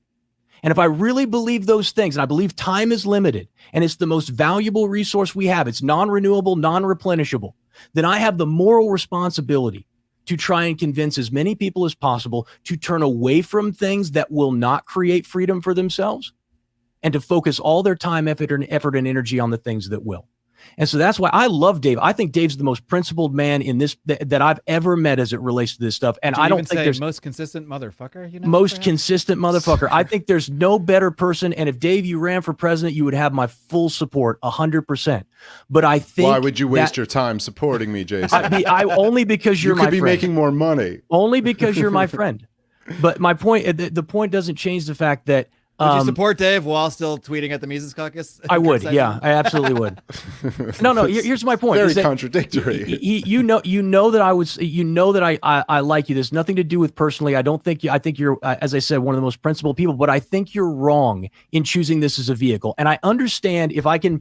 And if I really believe those things, and I believe time is limited and it's the most valuable resource we have, it's non-renewable, non-replenishable, then I have the moral responsibility to try and convince as many people as possible to turn away from things that will not create freedom for themselves and to focus all their time, effort, and energy on the things that will. And so that's why I love Dave. I think Dave's the most principled man in this that I've ever met as it relates to this stuff. And I don't think there's most consistent motherfucker. You know, most consistent motherfucker. I think there's no better person. And if Dave, you ran for president, you would have my full support, 100%. But I think why would you waste your time supporting me, Jason? Only because you're my friend. You could be making more money. Only because you're my friend. But my point, the point doesn't change the fact that. Would you support Dave while still tweeting at the Mises Caucus? I would, yeah, I absolutely would. No, here's my point. Very contradictory. You know that I would. You know that I like you. There's nothing to do with personally. I think you're, as I said, one of the most principled people. But I think you're wrong in choosing this as a vehicle. And I understand if I can.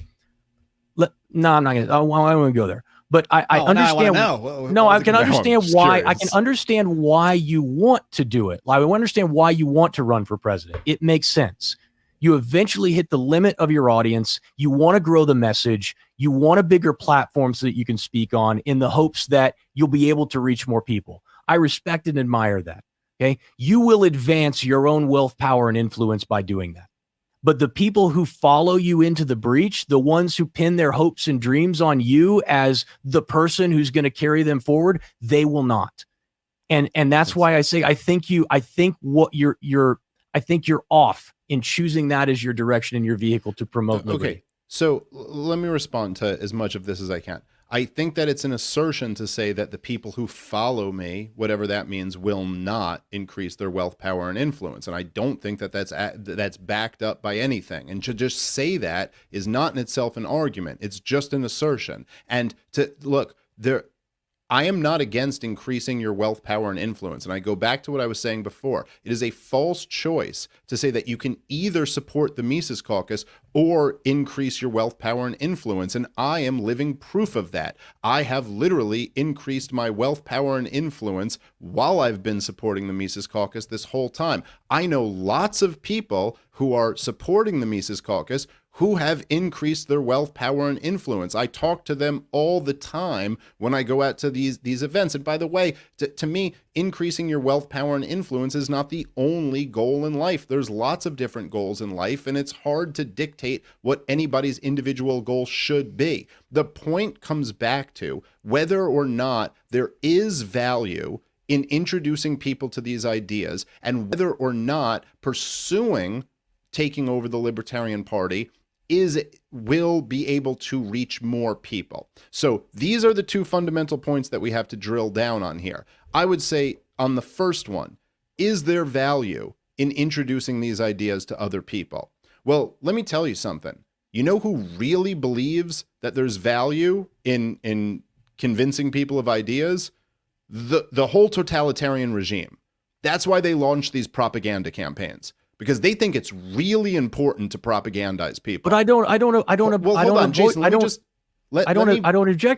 No, I'm not gonna. I won't go there. But I understand. I can understand why. I can understand why you want to do it. I understand why you want to run for president. It makes sense. You eventually hit the limit of your audience. You want to grow the message. You want a bigger platform so that you can speak on, in the hopes that you'll be able to reach more people. I respect and admire that. Okay, you will advance your own wealth, power, and influence by doing that. But the people who follow you into the breach, the ones who pin their hopes and dreams on you as the person who's going to carry them forward, they will not. And that's why I say I think you're off in choosing that as your direction and your vehicle to promote liberty. Okay, so let me respond to as much of this as I can. I think that it's an assertion to say that the people who follow me, whatever that means, will not increase their wealth, power, and influence. And I don't think that that's backed up by anything. And to just say that is not in itself an argument. It's just an assertion. And to look, I am not against increasing your wealth, power, and influence. And I go back to what I was saying before. It is a false choice to say that you can either support the Mises Caucus or increase your wealth, power, and influence. And I am living proof of that. I have literally increased my wealth, power, and influence while I've been supporting the Mises Caucus this whole time. I know lots of people who are supporting the Mises Caucus who have increased their wealth, power, and influence. I talk to them all the time when I go out to these events. And by the way, to me, increasing your wealth, power, and influence is not the only goal in life. There's lots of different goals in life, and it's hard to dictate what anybody's individual goal should be. The point comes back to whether or not there is value in introducing people to these ideas, and whether or not pursuing taking over the Libertarian Party will be able to reach more people. So these are the two fundamental points that we have to drill down on here. I would say on the first one, is there value in introducing these ideas to other people? Well, let me tell you something. You know who really believes that there's value in convincing people of ideas? The whole totalitarian regime. That's why they launched these propaganda campaigns. Because they think it's really important to propagandize people. But I don't object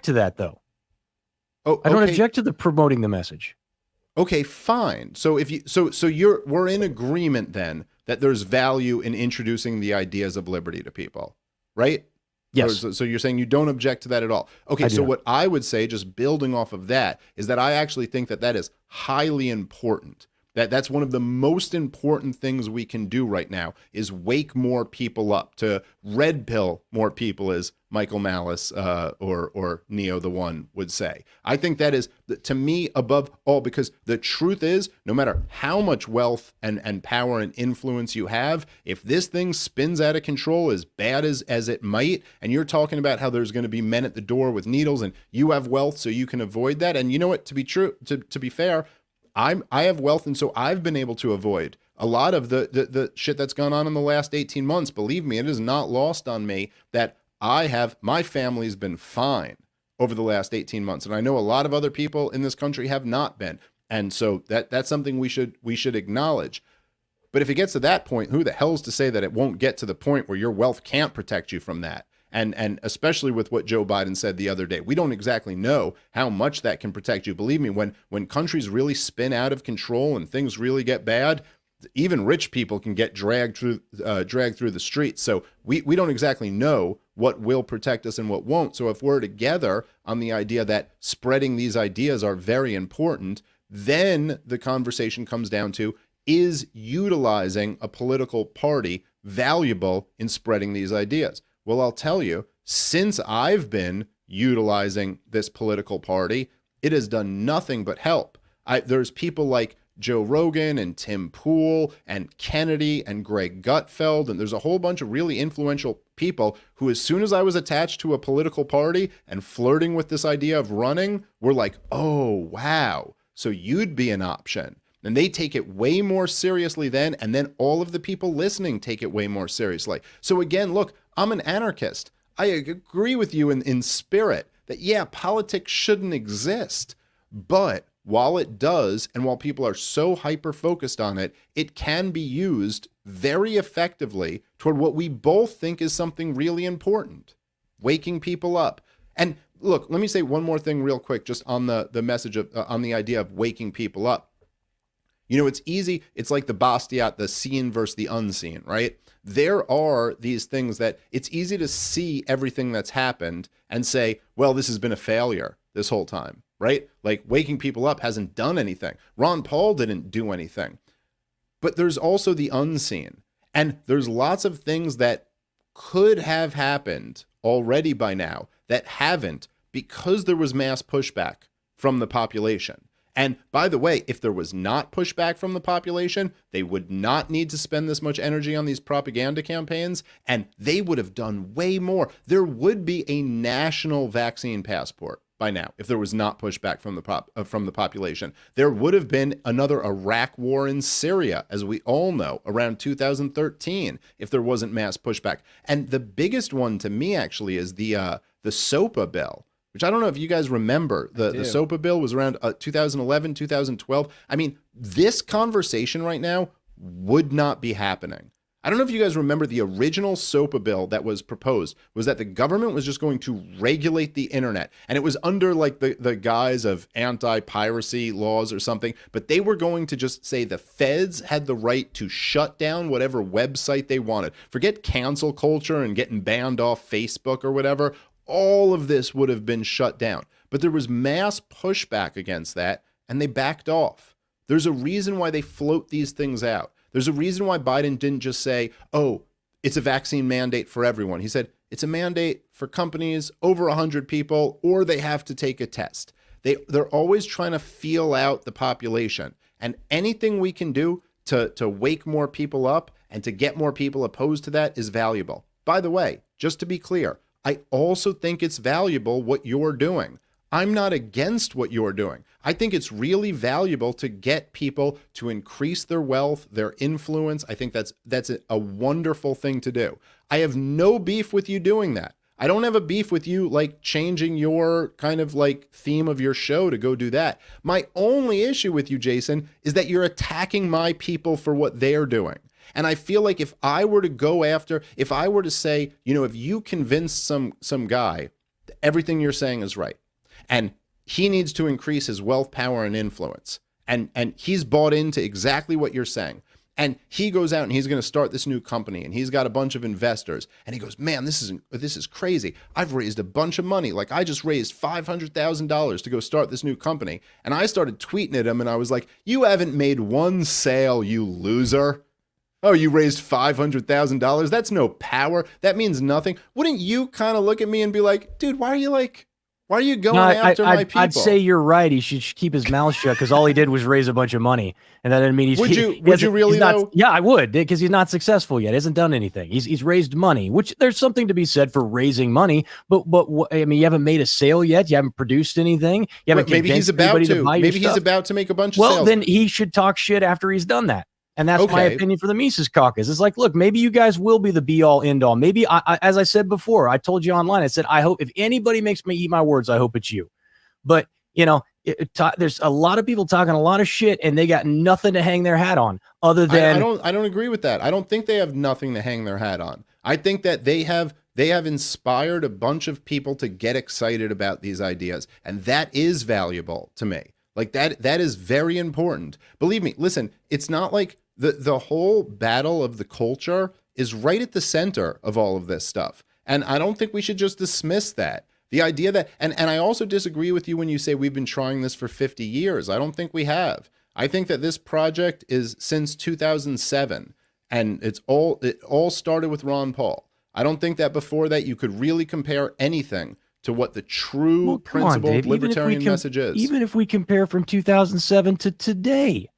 to that though. Oh, I don't object to the promoting the message. Okay, fine. So we're in agreement then that there's value in introducing the ideas of liberty to people, right? Yes. So you're saying you don't object to that at all. Okay, so what I would say, just building off of that, is that I actually think that is highly important. That's one of the most important things we can do right now is wake more people up, to red pill more people, as Michael Malice or Neo the One would say. I think that is, to me, above all, because the truth is, no matter how much wealth and power and influence you have, if this thing spins out of control as bad as it might, and you're talking about how there's going to be men at the door with needles and you have wealth so you can avoid that, and you know what, to be fair, I have wealth, and so I've been able to avoid a lot of the shit that's gone on in the last 18 months. Believe me, it is not lost on me that my family's been fine over the last 18 months. And I know a lot of other people in this country have not been. And so that's something we should acknowledge. But if it gets to that point, who the hell's to say that it won't get to the point where your wealth can't protect you from that? And especially with what Joe Biden said the other day, we don't exactly know how much that can protect you. Believe me, when countries really spin out of control and things really get bad, even rich people can get dragged through the streets. So we don't exactly know what will protect us and what won't. So if we're together on the idea that spreading these ideas are very important, then the conversation comes down to, is utilizing a political party valuable in spreading these ideas? Well, I'll tell you, since I've been utilizing this political party, it has done nothing but help. There's people like Joe Rogan and Tim Pool and Kennedy and Greg Gutfeld, and there's a whole bunch of really influential people who, as soon as I was attached to a political party and flirting with this idea of running, were like, oh, wow, so you'd be an option. And they take it way more seriously then, and then all of the people listening take it way more seriously. So again, look, I'm an anarchist. I agree with you in spirit that, yeah, politics shouldn't exist. But while it does, and while people are so hyper-focused on it, it can be used very effectively toward what we both think is something really important, waking people up. And look, let me say one more thing real quick, just on the message of, on the idea of waking people up. You know, it's easy. It's like the Bastiat, the seen versus the unseen, right? There are these things that it's easy to see everything that's happened and say, well, this has been a failure this whole time, right? Like waking people up hasn't done anything. Ron Paul didn't do anything. But there's also the unseen. And there's lots of things that could have happened already by now that haven't, because there was mass pushback from the population. And by the way, if there was not pushback from the population, they would not need to spend this much energy on these propaganda campaigns, and they would have done way more. There would be a national vaccine passport by now if there was not pushback from the population. There would have been another Iraq war in Syria, as we all know, around 2013, if there wasn't mass pushback. And the biggest one to me actually is the SOPA bill, which I don't know if you guys remember. The SOPA bill was around 2011, 2012. I mean, this conversation right now would not be happening. I don't know if you guys remember the original SOPA bill that was proposed was that the government was just going to regulate the internet. And it was under like the guise of anti-piracy laws or something. But they were going to just say the feds had the right to shut down whatever website they wanted. Forget cancel culture and getting banned off Facebook or whatever. All of this would have been shut down. But there was mass pushback against that, and they backed off. There's a reason why they float these things out. There's a reason why Biden didn't just say, oh, it's a vaccine mandate for everyone. He said, it's a mandate for companies over 100 people, or they have to take a test. They're always trying to feel out the population. And anything we can do to wake more people up and to get more people opposed to that is valuable. By the way, just to be clear, I also think it's valuable what you're doing. I'm not against what you're doing. I think it's really valuable to get people to increase their wealth, their influence. I think that's a wonderful thing to do. I have no beef with you doing that. I don't have a beef with you like changing your kind of like theme of your show to go do that. My only issue with you, Jason, is that you're attacking my people for what they're doing. And I feel like if I were to say, you know, if you convince some guy that everything you're saying is right, and he needs to increase his wealth, power, and influence, and he's bought into exactly what you're saying, and he goes out and he's going to start this new company, and he's got a bunch of investors, and he goes, man, this is crazy. I've raised a bunch of money. Like I just raised $500,000 to go start this new company. And I started tweeting at him, and I was like, you haven't made one sale, you loser. Oh, you raised $500,000? That's no power. That means nothing. Wouldn't you kind of look at me and be like, dude, why are you going after my people? I'd say you're right. He should keep his mouth shut because all he did was raise a bunch of money. And that didn't mean he's... Would you really though? Yeah, I would, because he's not successful yet. He hasn't done anything. He's raised money, which there's something to be said for raising money. But I mean, you haven't made a sale yet. You haven't produced anything. You haven't maybe he's about to. Maybe he's about to make a bunch of sales. Well, then he should talk shit after he's done that. And that's my opinion for the Mises Caucus. It's like, look, maybe you guys will be the be-all, end-all. Maybe, as I said before, I told you online, I said, I hope if anybody makes me eat my words, I hope it's you. But, you know, There's a lot of people talking a lot of shit, and they got nothing to hang their hat on other than. I don't agree with that. I don't think they have nothing to hang their hat on. I think that they have inspired a bunch of people to get excited about these ideas, and that is valuable to me. Like that is very important. Believe me. Listen, it's not like the whole battle of the culture is right at the center of all of this stuff, and I don't think we should just dismiss that. The idea that, and I also disagree with you when you say we've been trying this for 50 years. I don't think we have. I think that this project is since 2007, and it all started with Ron Paul. I don't think that before that you could really compare anything to what the true principled libertarian message is. Even if we compare from 2007 to today,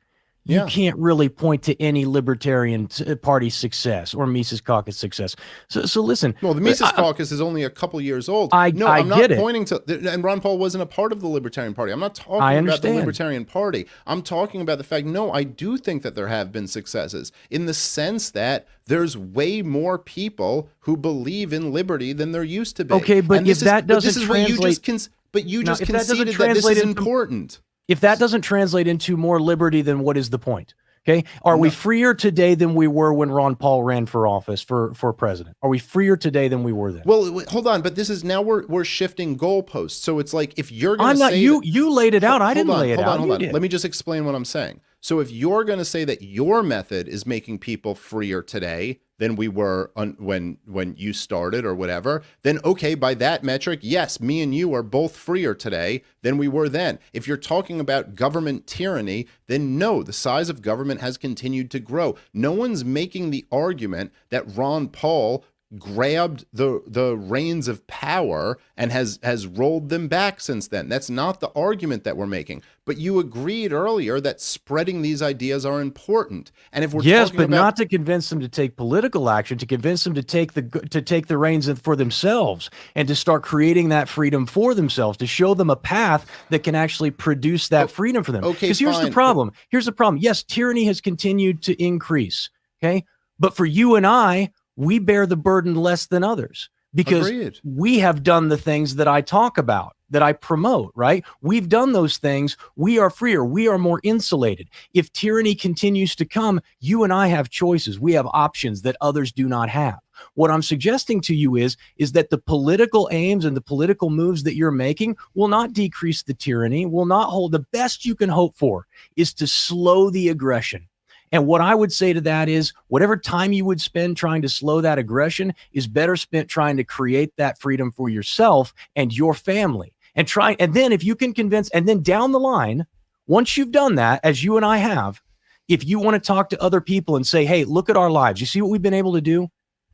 you can't really point to any Libertarian Party success or Mises Caucus success. So listen. Well, the Mises Caucus is only a couple years old. I'm not pointing to, and Ron Paul wasn't a part of the Libertarian Party. I'm not talking about the Libertarian Party. I'm talking about the fact, no, I do think that there have been successes in the sense that there's way more people who believe in liberty than there used to be. Okay, but if that doesn't translate. But you just conceded that this is important. If that doesn't translate into more liberty, then what is the point? Okay. Are we freer today than we were when Ron Paul ran for office for president? Are we freer today than we were then? Well, hold on, but this is now we're shifting goalposts. So it's like if you're going to say you laid it out. I didn't lay it out. Hold on. Let me just explain what I'm saying. So if you're going to say that your method is making people freer today than we were when you started or whatever, then okay, by that metric, yes, me and you are both freer today than we were then. If you're talking about government tyranny, then no, the size of government has continued to grow. No one's making the argument that Ron Paul grabbed the reins of power and has rolled them back since then. That's not the argument that we're making. But you agreed earlier that spreading these ideas are important. And if we're talking about, not to convince them to take political action, to convince them to take the reins for themselves and to start creating that freedom for themselves, to show them a path that can actually produce that freedom for them. Okay, because here's the problem. Here's the problem. Yes, tyranny has continued to increase. Okay, but for you and I, we bear the burden less than others because we have done the things that I talk about, that I promote, right? We've done those things. We are freer. We are more insulated. If tyranny continues to come, you and I have choices. We have options that others do not have. What I'm suggesting to you is that the political aims and the political moves that you're making will not decrease the tyranny, will not hold. The best you can hope for is to slow the aggression. And what I would say to that is whatever time you would spend trying to slow that aggression is better spent trying to create that freedom for yourself and your family. And then if you can convince, and then down the line, once you've done that, as you and I have, if you want to talk to other people and say, hey, look at our lives. You see what we've been able to do?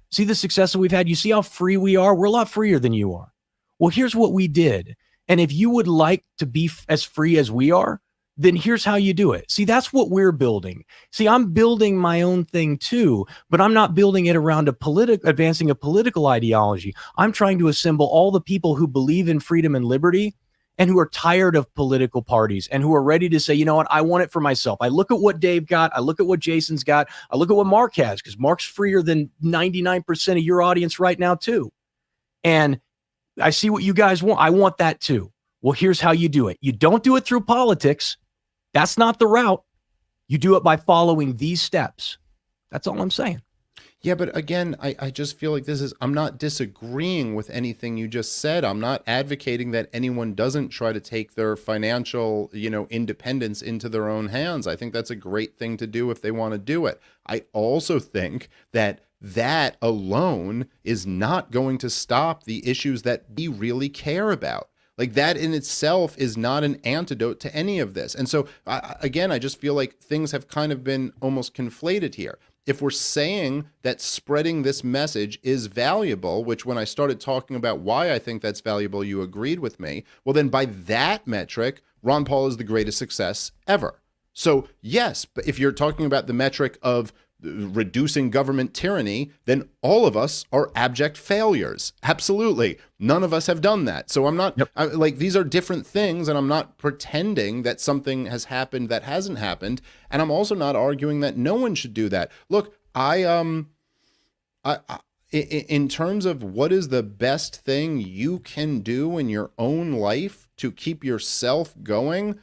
See the success that we've had? You see how free we are? We're a lot freer than you are. Well, here's what we did. And if you would like to be as free as we are, then here's how you do it. See, that's what we're building. See, I'm building my own thing too, but I'm not building it around advancing a political ideology. I'm trying to assemble all the people who believe in freedom and liberty and who are tired of political parties and who are ready to say, you know what, I want it for myself. I look at what Dave got. I look at what Jason's got. I look at what Mark has, because Mark's freer than 99% of your audience right now too. And I see what you guys want. I want that too. Well, here's how you do it. You don't do it through politics. That's not the route. You do it by following these steps. That's all I'm saying. Yeah, but again, I just feel like I'm not disagreeing with anything you just said. I'm not advocating that anyone doesn't try to take their financial, independence into their own hands. I think that's a great thing to do if they want to do it. I also think that alone is not going to stop the issues that we really care about. Like that in itself is not an antidote to any of this. And so, again, I just feel like things have kind of been almost conflated here. If we're saying that spreading this message is valuable, which when I started talking about why I think that's valuable, you agreed with me. Well, then by that metric, Ron Paul is the greatest success ever. So yes, but if you're talking about the metric of reducing government tyranny, then all of us are abject failures. Absolutely. None of us have done that. So I'm not these are different things, and I'm not pretending that something has happened that hasn't happened. And I'm also not arguing that no one should do that. Look, in terms of what is the best thing you can do in your own life to keep yourself going,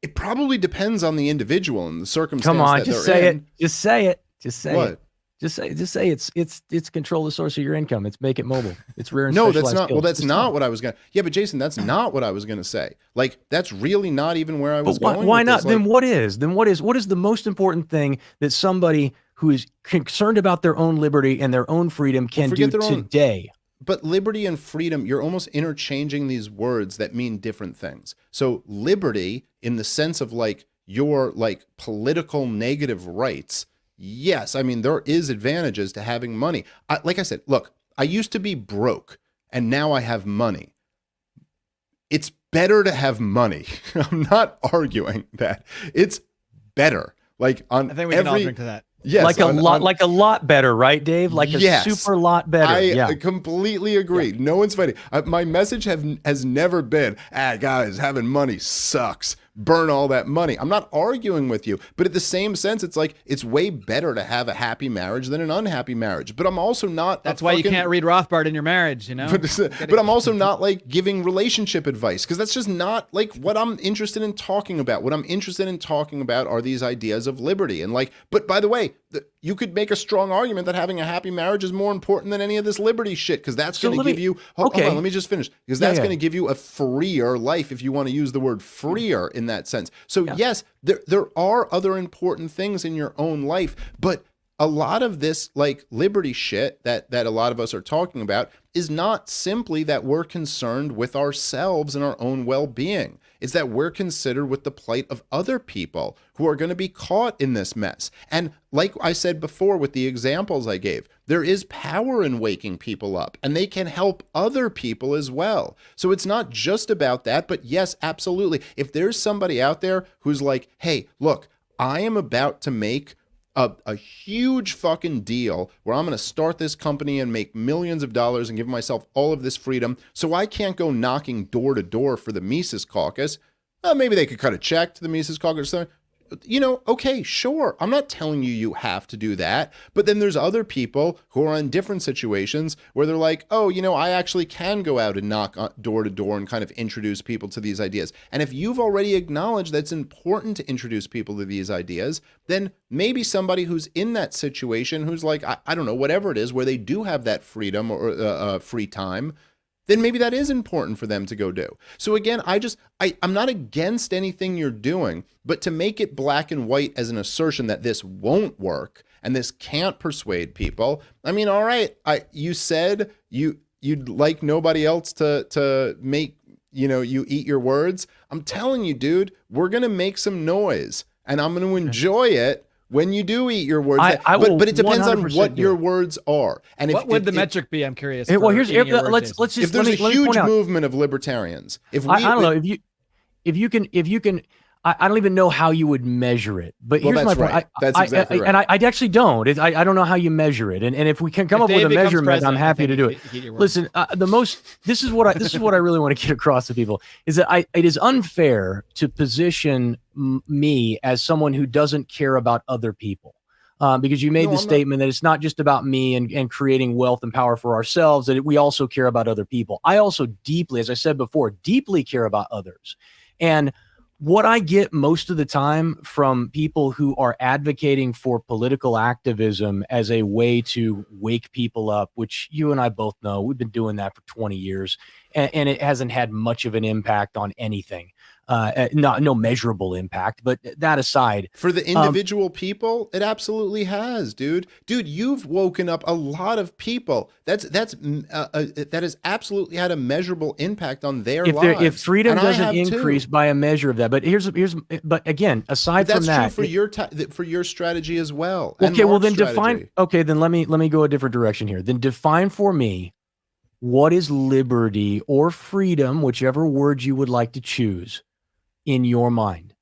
it probably depends on the individual and the circumstance. Come on, that just they're say in. it. Just say it. Just say What? it. Just say it's control the source of your income. It's make it mobile. It's rare and No, that's specialized not. Well, skills. that's Just not tell what I was gonna. Yeah, but Jason, that's not what I was gonna say. Like, that's really not even where I was But going. why with not? this. Then Like, what is? Then what is? What is the most important thing that somebody who is concerned about their own liberty and their own freedom can do forget their own- today? But liberty and freedom, you're almost interchanging these words that mean different things. So liberty, in the sense of like your like political negative rights, yes, I mean, there is advantages to having money. Like I said, look, I used to be broke and now I have money. It's better to have money. I'm not arguing that. It's better. Like on I think we can all drink to that. Yes, like a lot better, right, Dave? Like yes, a super lot better. I completely agree. Yeah. No one's fighting. My message has never been, guys, having money sucks. Burn all that money. I'm not arguing with you, but at the same sense, it's like it's way better to have a happy marriage than an unhappy marriage. But I'm also not. That's why you can't read Rothbard in your marriage, you know. But I'm also not like giving relationship advice, because that's just not like what I'm interested in talking about. What I'm interested in talking about are these ideas of liberty and like. But by the way, you could make a strong argument that having a happy marriage is more important than any of this liberty shit, because that's going to give you. Hold on, let me just finish. Because that's going to give you a freer life, if you want to use the word freer in that sense. So yes, there are other important things in your own life, but a lot of this like liberty shit that a lot of us are talking about is not simply that we're concerned with ourselves and our own well-being. It's that we're considered with the plight of other people who are going to be caught in this mess. And like I said before with the examples I gave, there is power in waking people up, and they can help other people as well. So it's not just about that, but yes, absolutely. If there's somebody out there who's like, hey, look, I am about to make a huge fucking deal where I'm going to start this company and make millions of dollars and give myself all of this freedom, so I can't go knocking door to door for the Mises Caucus. Maybe they could cut a check to the Mises Caucus or something. You know, okay, sure. I'm not telling you have to do that. But then there's other people who are in different situations where they're like, oh, you know, I actually can go out and knock door to door and kind of introduce people to these ideas. And if you've already acknowledged that it's important to introduce people to these ideas, then maybe somebody who's in that situation, who's like, I don't know, whatever it is, where they do have that freedom or free time, then maybe that is important for them to go do. So again, I'm not against anything you're doing, but to make it black and white as an assertion that this won't work and this can't persuade people, I mean, all right, you said you'd like nobody else to make, you know, you eat your words. I'm telling you, dude, we're going to make some noise and I'm going to enjoy it when you do eat your words. But it depends on what your words are. And what would the metric be? I'm curious. Well, let's just, if there's a huge movement of libertarians, I don't know if you can, I don't even know how you would measure it, but here's my point. Right. That's exactly right. And I actually don't. I don't know how you measure it. And if we can come up with a measurement, I'm happy to do it. Listen, this is what I really want to get across to people is that it is unfair to position me as someone who doesn't care about other people. Because you made the statement that it's not just about me and creating wealth and power for ourselves, that we also care about other people. I also deeply, as I said before, deeply care about others. And what I get most of the time from people who are advocating for political activism as a way to wake people up, which you and I both know, we've been doing that for 20 years, and it hasn't had much of an impact on anything. No measurable impact, but that aside, for the individual people, it absolutely has, dude. You've woken up a lot of people. That has absolutely had a measurable impact on their lives. If freedom doesn't increase by a measure of that, but but again, aside from that, that's true for your strategy as well. Okay, well then define. Okay, then let me go a different direction here. Then define for me what is liberty or freedom, whichever word you would like to choose, in your mind.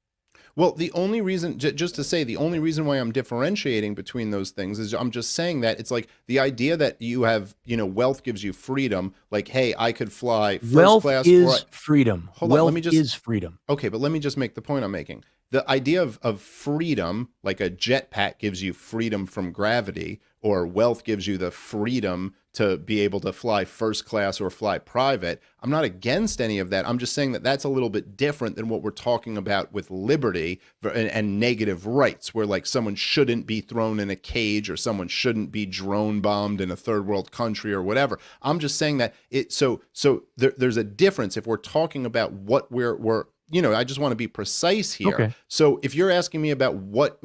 Well, the only reason, just to say, the only reason why I'm differentiating between those things is I'm just saying that it's like the idea that you have, you know, wealth gives you freedom. Like, hey, I could fly first class. Wealth is freedom. Hold on, wealth is freedom. Okay, but let me just make the point I'm making. the idea of freedom, like a jetpack gives you freedom from gravity, or wealth gives you the freedom to be able to fly first class or fly private. I'm not against any of that. I'm just saying that that's a little bit different than what we're talking about with liberty and negative rights, where like someone shouldn't be thrown in a cage or someone shouldn't be drone bombed in a third world country or whatever. I'm just saying that there's a difference if we're talking about what we're I just want to be precise here. Okay. So if you're asking me about what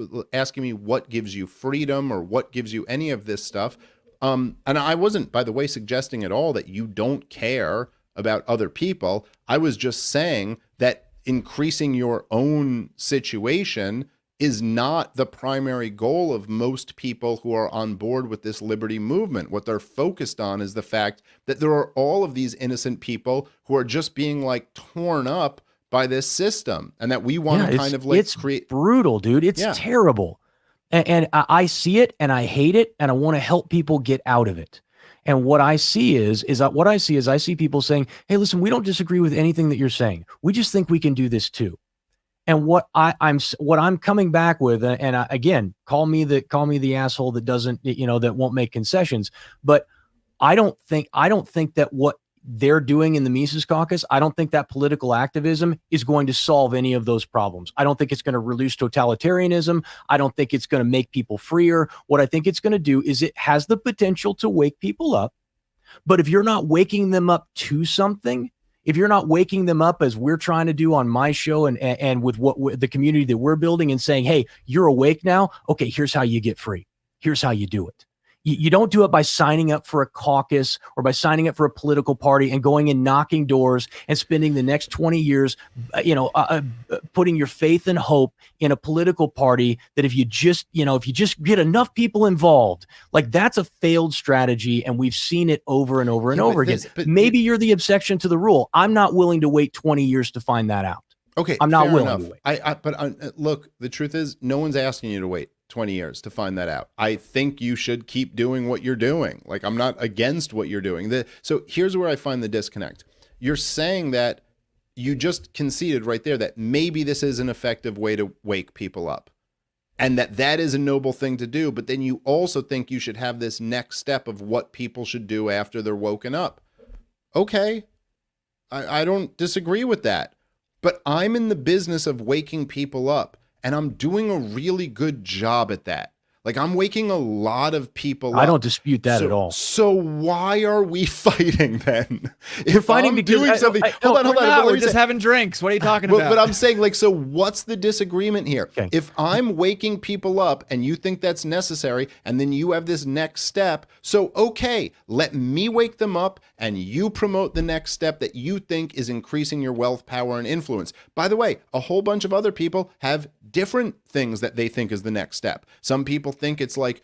gives you freedom or what gives you any of this stuff, and I wasn't, by the way, suggesting at all that you don't care about other people. I was just saying that increasing your own situation is not the primary goal of most people who are on board with this liberty movement. What they're focused on is the fact that there are all of these innocent people who are just being like torn up by this system, and that we want to kind of like create. Brutal, dude. It's terrible. And I see it and I hate it and I want to help people get out of it. And what I see is I see people saying, hey, listen, we don't disagree with anything that you're saying. We just think we can do this too. And what I'm coming back with, again, call me the asshole that doesn't, that won't make concessions. But I don't think that what they're doing in the Mises Caucus, I don't think that political activism is going to solve any of those problems. I don't think it's going to reduce totalitarianism. I don't think it's going to make people freer. What I think it's going to do is it has the potential to wake people up. But if you're not waking them up to something, if you're not waking them up as we're trying to do on my show and with the community that we're building and saying, hey, you're awake now. Okay, here's how you get free. Here's how you do it. You don't do it by signing up for a caucus or by signing up for a political party and going and knocking doors and spending the next 20 years, putting your faith and hope in a political party that if you just get enough people involved, like that's a failed strategy. And we've seen it over and over and over again. Maybe you're the exception to the rule. I'm not willing to wait 20 years to find that out. Okay. I'm not willing to wait. Look, the truth is no one's asking you to wait 20 years to find that out. I think you should keep doing what you're doing. Like, I'm not against what you're doing. So here's where I find the disconnect. You're saying that you just conceded right there that maybe this is an effective way to wake people up and that is a noble thing to do. But then you also think you should have this next step of what people should do after they're woken up. Okay. I don't disagree with that, but I'm in the business of waking people up. And I'm doing a really good job at that. Like, I'm waking a lot of people up. I don't dispute that at all. So why are we fighting then? We're fighting because doing something. Hold on. We're just having drinks. What are you talking about? But I'm saying, like, so what's the disagreement here? Okay. If I'm waking people up and you think that's necessary, and then you have this next step, so okay, let me wake them up and you promote the next step that you think is increasing your wealth, power, and influence. By the way, a whole bunch of other people have different things that they think is the next step. Some people think it's like,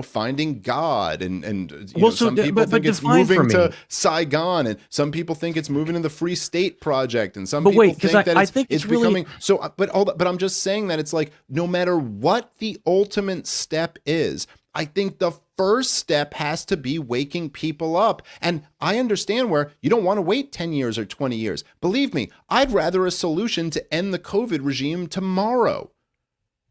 finding God, and some people think it's moving to Saigon, and some people think it's moving to the Free State Project, and some people think that it's becoming so. But I'm just saying that it's like, no matter what the ultimate step is, I think the first step has to be waking people up. And I understand where you don't want to wait 10 years or 20 years. Believe me, I'd rather a solution to end the COVID regime tomorrow.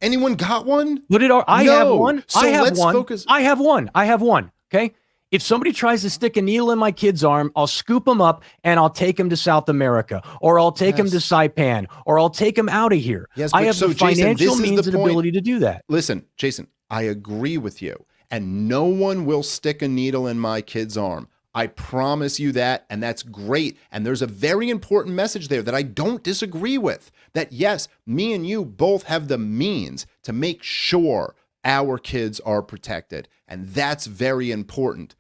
Anyone got one? I have one. So let's focus. I have one. Okay. If somebody tries to stick a needle in my kid's arm, I'll scoop them up and I'll take them to South America, or I'll take them to Saipan, or I'll take them out of here. Yes, I have the financial means and ability to do that. Listen, Jason, I agree with you. And no one will stick a needle in my kid's arm. I promise you that, and that's great. And there's a very important message there that I don't disagree with. That yes, me and you both have the means to make sure our kids are protected. And that's very important.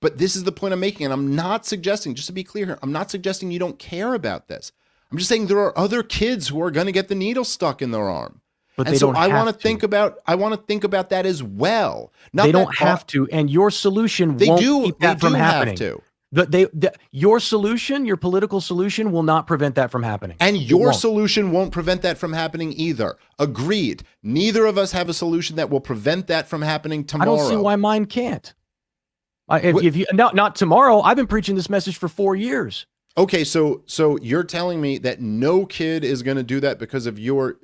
But this is the point I'm making. And I'm not suggesting, just to be clear here, I'm not suggesting you don't care about this. I'm just saying there are other kids who are going to get the needle stuck in their arm. But and so I want to think about that as well. They don't have to, and your solution won't keep that from happening. Your solution, your political solution, will not prevent that from happening. And your solution won't prevent that from happening either. Agreed. Neither of us have a solution that will prevent that from happening tomorrow. I don't see why mine can't. Not tomorrow. I've been preaching this message for 4 years. Okay, so you're telling me that no kid is going to do that because of your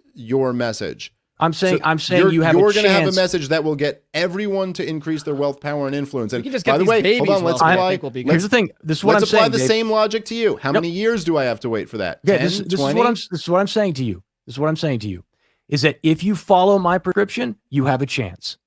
message. I'm saying you're, you have you're a going to have a chance. message that will get everyone to increase their wealth, power, and influence. And can just by get the these way, babies hold on, let's wealthy, I apply. think will be good. Here's the thing. This is what Let's I'm apply saying, the Dave. same logic to you. How Yep. many years do I have to wait for that? Yeah, 10, this is 20? what I'm saying to you. This is what I'm saying to you. Is that if you follow my prescription, you have a chance.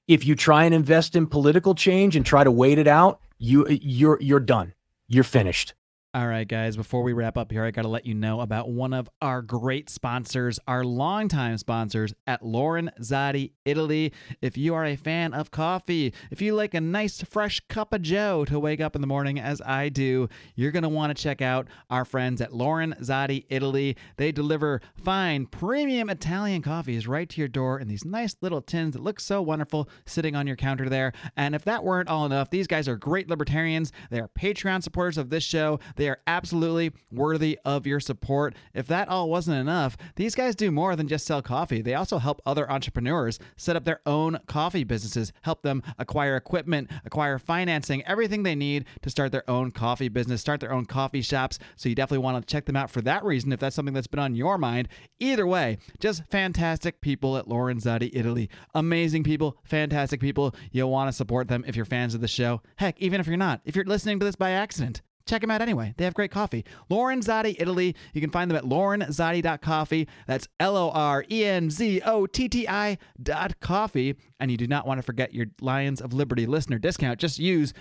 If you try and invest in political change and try to wait it out, you're done. You're finished. All right, guys, before we wrap up here, I got to let you know about one of our great sponsors, our longtime sponsors at Lorenzotti, Italy. If you are a fan of coffee, if you like a nice fresh cup of joe to wake up in the morning as I do, you're going to want to check out our friends at Lorenzotti, Italy. They deliver fine, premium Italian coffees right to your door in these nice little tins that look so wonderful sitting on your counter there. And if that weren't all enough, these guys are great libertarians. They are Patreon supporters of this show. They are absolutely worthy of your support. If that all wasn't enough, these guys do more than just sell coffee. They also help other entrepreneurs set up their own coffee businesses, help them acquire equipment, acquire financing, everything they need to start their own coffee business, start their own coffee shops. So you definitely want to check them out for that reason if that's something that's been on your mind. Either way, just fantastic people at Lorenzotti, Italy. Amazing people, fantastic people. You'll want to support them if you're fans of the show. Heck, even if you're not, if you're listening to this by accident, check them out anyway. They have great coffee. Lorenzotti, Italy. You can find them at lorenzotti.coffee. That's LORENZOTTI.coffee. And you do not want to forget your Lions of Liberty listener discount. Just use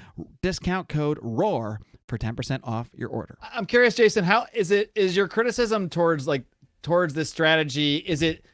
discount code ROAR for 10% off your order. I'm curious, Jason, how is your criticism towards this strategy, is it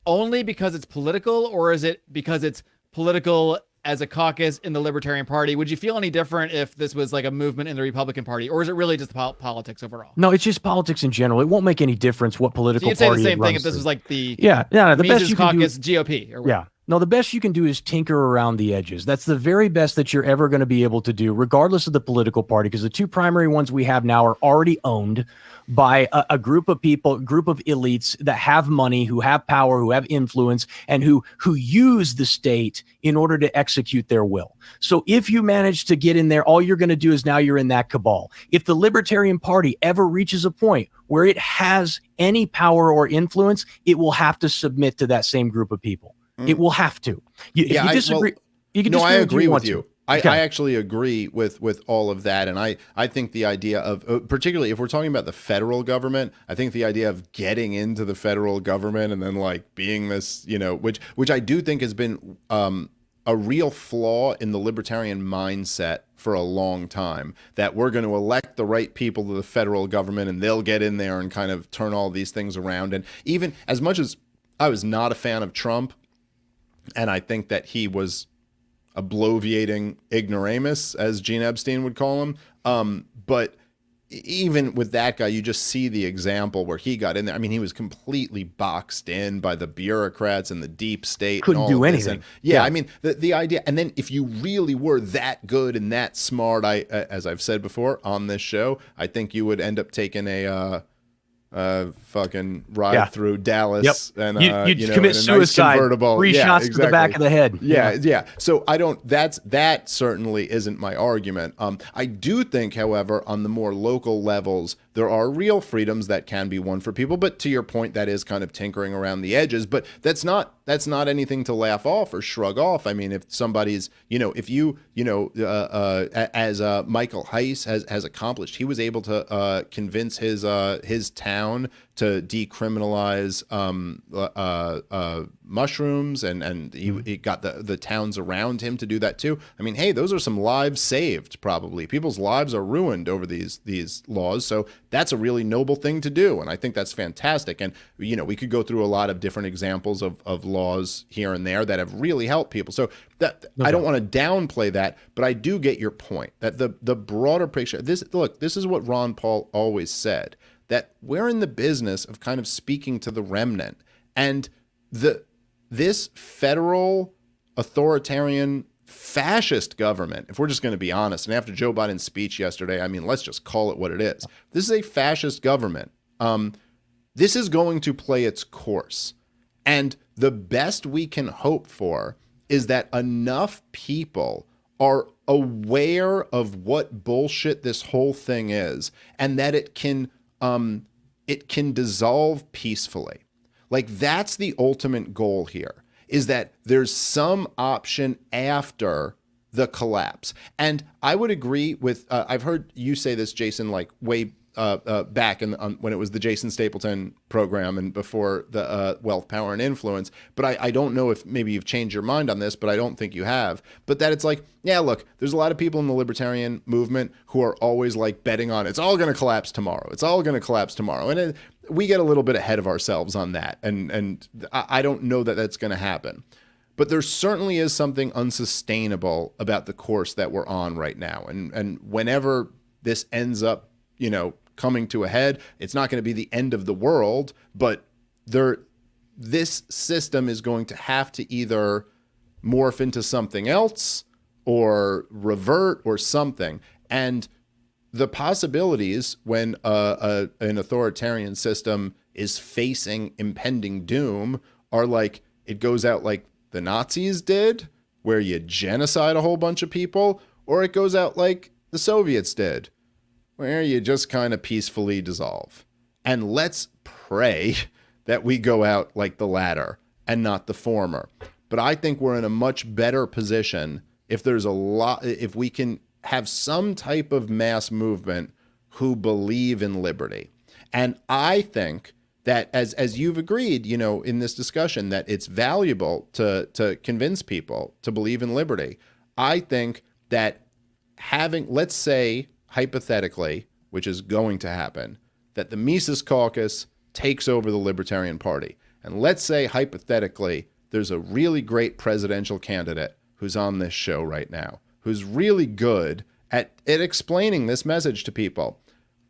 only because it's political, or is it because it's political as a caucus in the Libertarian Party? Would you feel any different if this was like a movement in the Republican Party, or is it really just politics overall? No, it's just politics in general. It won't make any difference what political So you'd say party the same it thing runs if this through. was like the the best Mises you can do. caucus GOP or whatever. Yeah. No, the best you can do is tinker around the edges. That's the very best that you're ever going to be able to do, regardless of the political party, because the two primary ones we have now are already owned by a group of people, a group of elites that have money, who have power, who have influence, and who use the state in order to execute their will. So if you manage to get in there, all you're going to do is now you're in that cabal. If the Libertarian Party ever reaches a point where it has any power or influence, it will have to submit to that same group of people. It will have to. If you disagree, you can disagree. I agree with you. Okay. I actually agree with all of that. And I think the idea of, particularly if we're talking about the federal government, I think the idea of getting into the federal government and then like being this, which I do think has been a real flaw in the libertarian mindset for a long time, that we're going to elect the right people to the federal government and they'll get in there and kind of turn all these things around. And even as much as I was not a fan of Trump, and I think that he was a bloviating ignoramus, as Gene Epstein would call him. But even with that guy, you just see the example where he got in there. I mean, he was completely boxed in by the bureaucrats and the deep state. Couldn't and all do of this. anything. And I mean, the idea. And then if you really were that good and that smart, as I've said before on this show, I think you would end up taking a fucking ride through Dallas and you'd commit suicide, convertible. 3 shots to the back of the head. Yeah. So that certainly isn't my argument. I do think, however, on the more local levels, there are real freedoms that can be won for people. But to your point, that is kind of tinkering around the edges. But that's not anything to laugh off or shrug off. I mean, if somebody's, if you, as Michael Heiss has accomplished, he was able to convince his town to decriminalize mushrooms, and he got the towns around him to do that too. I mean, hey, those are some lives saved. Probably people's lives are ruined over these laws, so that's a really noble thing to do, and I think that's fantastic. And we could go through a lot of different examples of laws here and there that have really helped people. So that I don't want to downplay that, but I do get your point that the broader picture. This is what Ron Paul always said, that we're in the business of kind of speaking to the remnant, and this federal authoritarian fascist government, if we're just going to be honest, and after Joe Biden's speech yesterday, I mean, let's just call it what it is. This is a fascist government. This is going to play its course, and the best we can hope for is that enough people are aware of what bullshit this whole thing is, and that it can dissolve peacefully. Like, that's the ultimate goal here, is that there's some option after the collapse. And I would agree with, I've heard you say this, Jason, like way back when it was the Jason Stapleton program and before the Wealth, Power, and Influence. But I don't know if maybe you've changed your mind on this, but I don't think you have. But that it's like, yeah, look, there's a lot of people in the libertarian movement who are always like betting on it's all going to collapse tomorrow. It's all going to collapse tomorrow. And we get a little bit ahead of ourselves on that. And I don't know that that's going to happen. But there certainly is something unsustainable about the course that we're on right now. And whenever this ends up, coming to a head, it's not going to be the end of the world, but this system is going to have to either morph into something else or revert or something. And the possibilities when an authoritarian system is facing impending doom are like, it goes out like the Nazis did, where you genocide a whole bunch of people, or it goes out like the Soviets did, where you just kind of peacefully dissolve. And let's pray that we go out like the latter and not the former. But I think we're in a much better position if we can have some type of mass movement who believe in liberty. And I think that as you've agreed, in this discussion, that it's valuable to convince people to believe in liberty. I think that let's say, hypothetically, which is going to happen, that the Mises Caucus takes over the Libertarian Party. And let's say, hypothetically, there's a really great presidential candidate who's on this show right now, who's really good at explaining this message to people.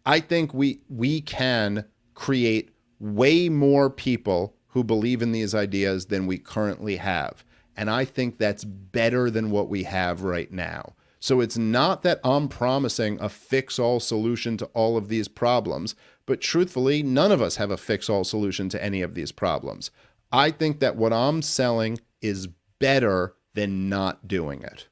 I think we can create way more people who believe in these ideas than we currently have. And I think that's better than what we have right now. So it's not that I'm promising a fix-all solution to all of these problems, but truthfully, none of us have a fix-all solution to any of these problems. I think that what I'm selling is better than not doing it.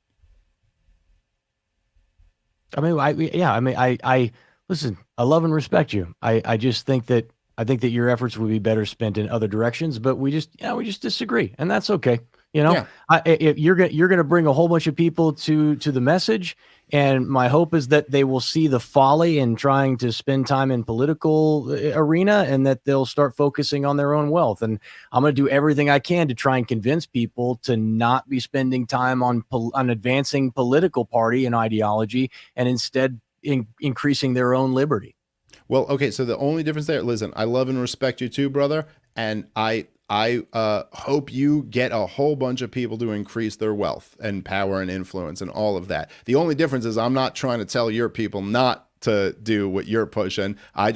I listen, I love and respect you. I just think that your efforts would be better spent in other directions, but we just disagree, and that's okay. If you're going to bring a whole bunch of people to the message, and my hope is that they will see the folly in trying to spend time in political arena, and that they'll start focusing on their own wealth. And I'm going to do everything I can to try and convince people to not be spending time on advancing political party and ideology, and instead increasing their own liberty. Well, okay, so the only difference there, listen, I love and respect you too, brother, and I hope you get a whole bunch of people to increase their wealth and power and influence and all of that. The only difference is I'm not trying to tell your people not to do what you're pushing. I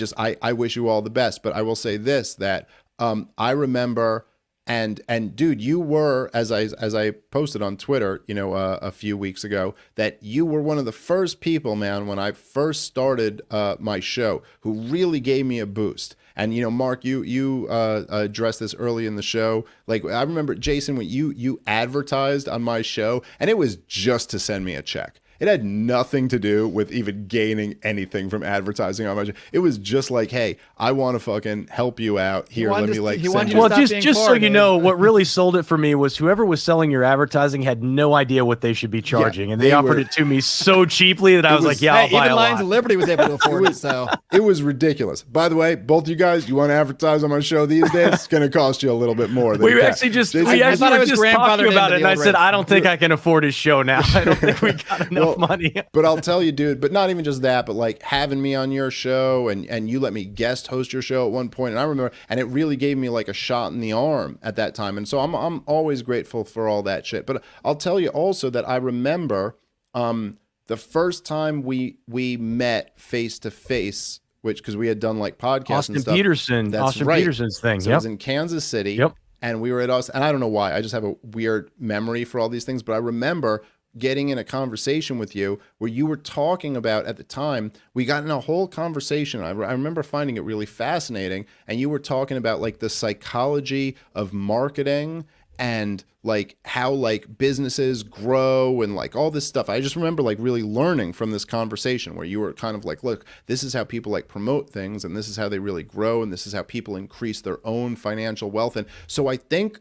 wish you all the best, but I will say this, that I remember, and dude, you were, as I posted on Twitter, a few weeks ago, that you were one of the first people, man, when I first started my show, who really gave me a boost. And Mark, you addressed this early in the show. Like, I remember, Jason, when you advertised on my show, and it was just to send me a check. It had nothing to do with even gaining anything from advertising on my show. It was just like, hey, I want to fucking help you out here. Let me like send you. Well, just so you know, what really sold it for me was whoever was selling your advertising had no idea what they should be charging, and they offered it to me so cheaply that I was like, yeah, I'll buy even a Lions lot. of Liberty was able to afford it. So it was ridiculous. By the way, both you guys, you want to advertise on my show these days? It's going to cost you a little bit more. We actually were just talking about it, and I said, I don't think I can afford his show now. I don't think we got enough money. But I'll tell you, dude, but not even just that, but like having me on your show, and you let me guest host your show at one point, and I remember, and it really gave me like a shot in the arm at that time. And so I'm always grateful for all that shit. But I'll tell you also that I remember the first time we met face to face, because we had done like podcasts and stuff. Austin Peterson's thing. So it was in Kansas City. Yep. And we were at Austin, and I don't know why, I just have a weird memory for all these things, but I remember getting in a conversation with you where you were talking about, at the time, we got in a whole conversation. I remember finding it really fascinating. And you were talking about like the psychology of marketing and like how like businesses grow and like all this stuff. I just remember like really learning from this conversation where you were kind of like, look, this is how people like promote things, and this is how they really grow, and this is how people increase their own financial wealth. And so I think,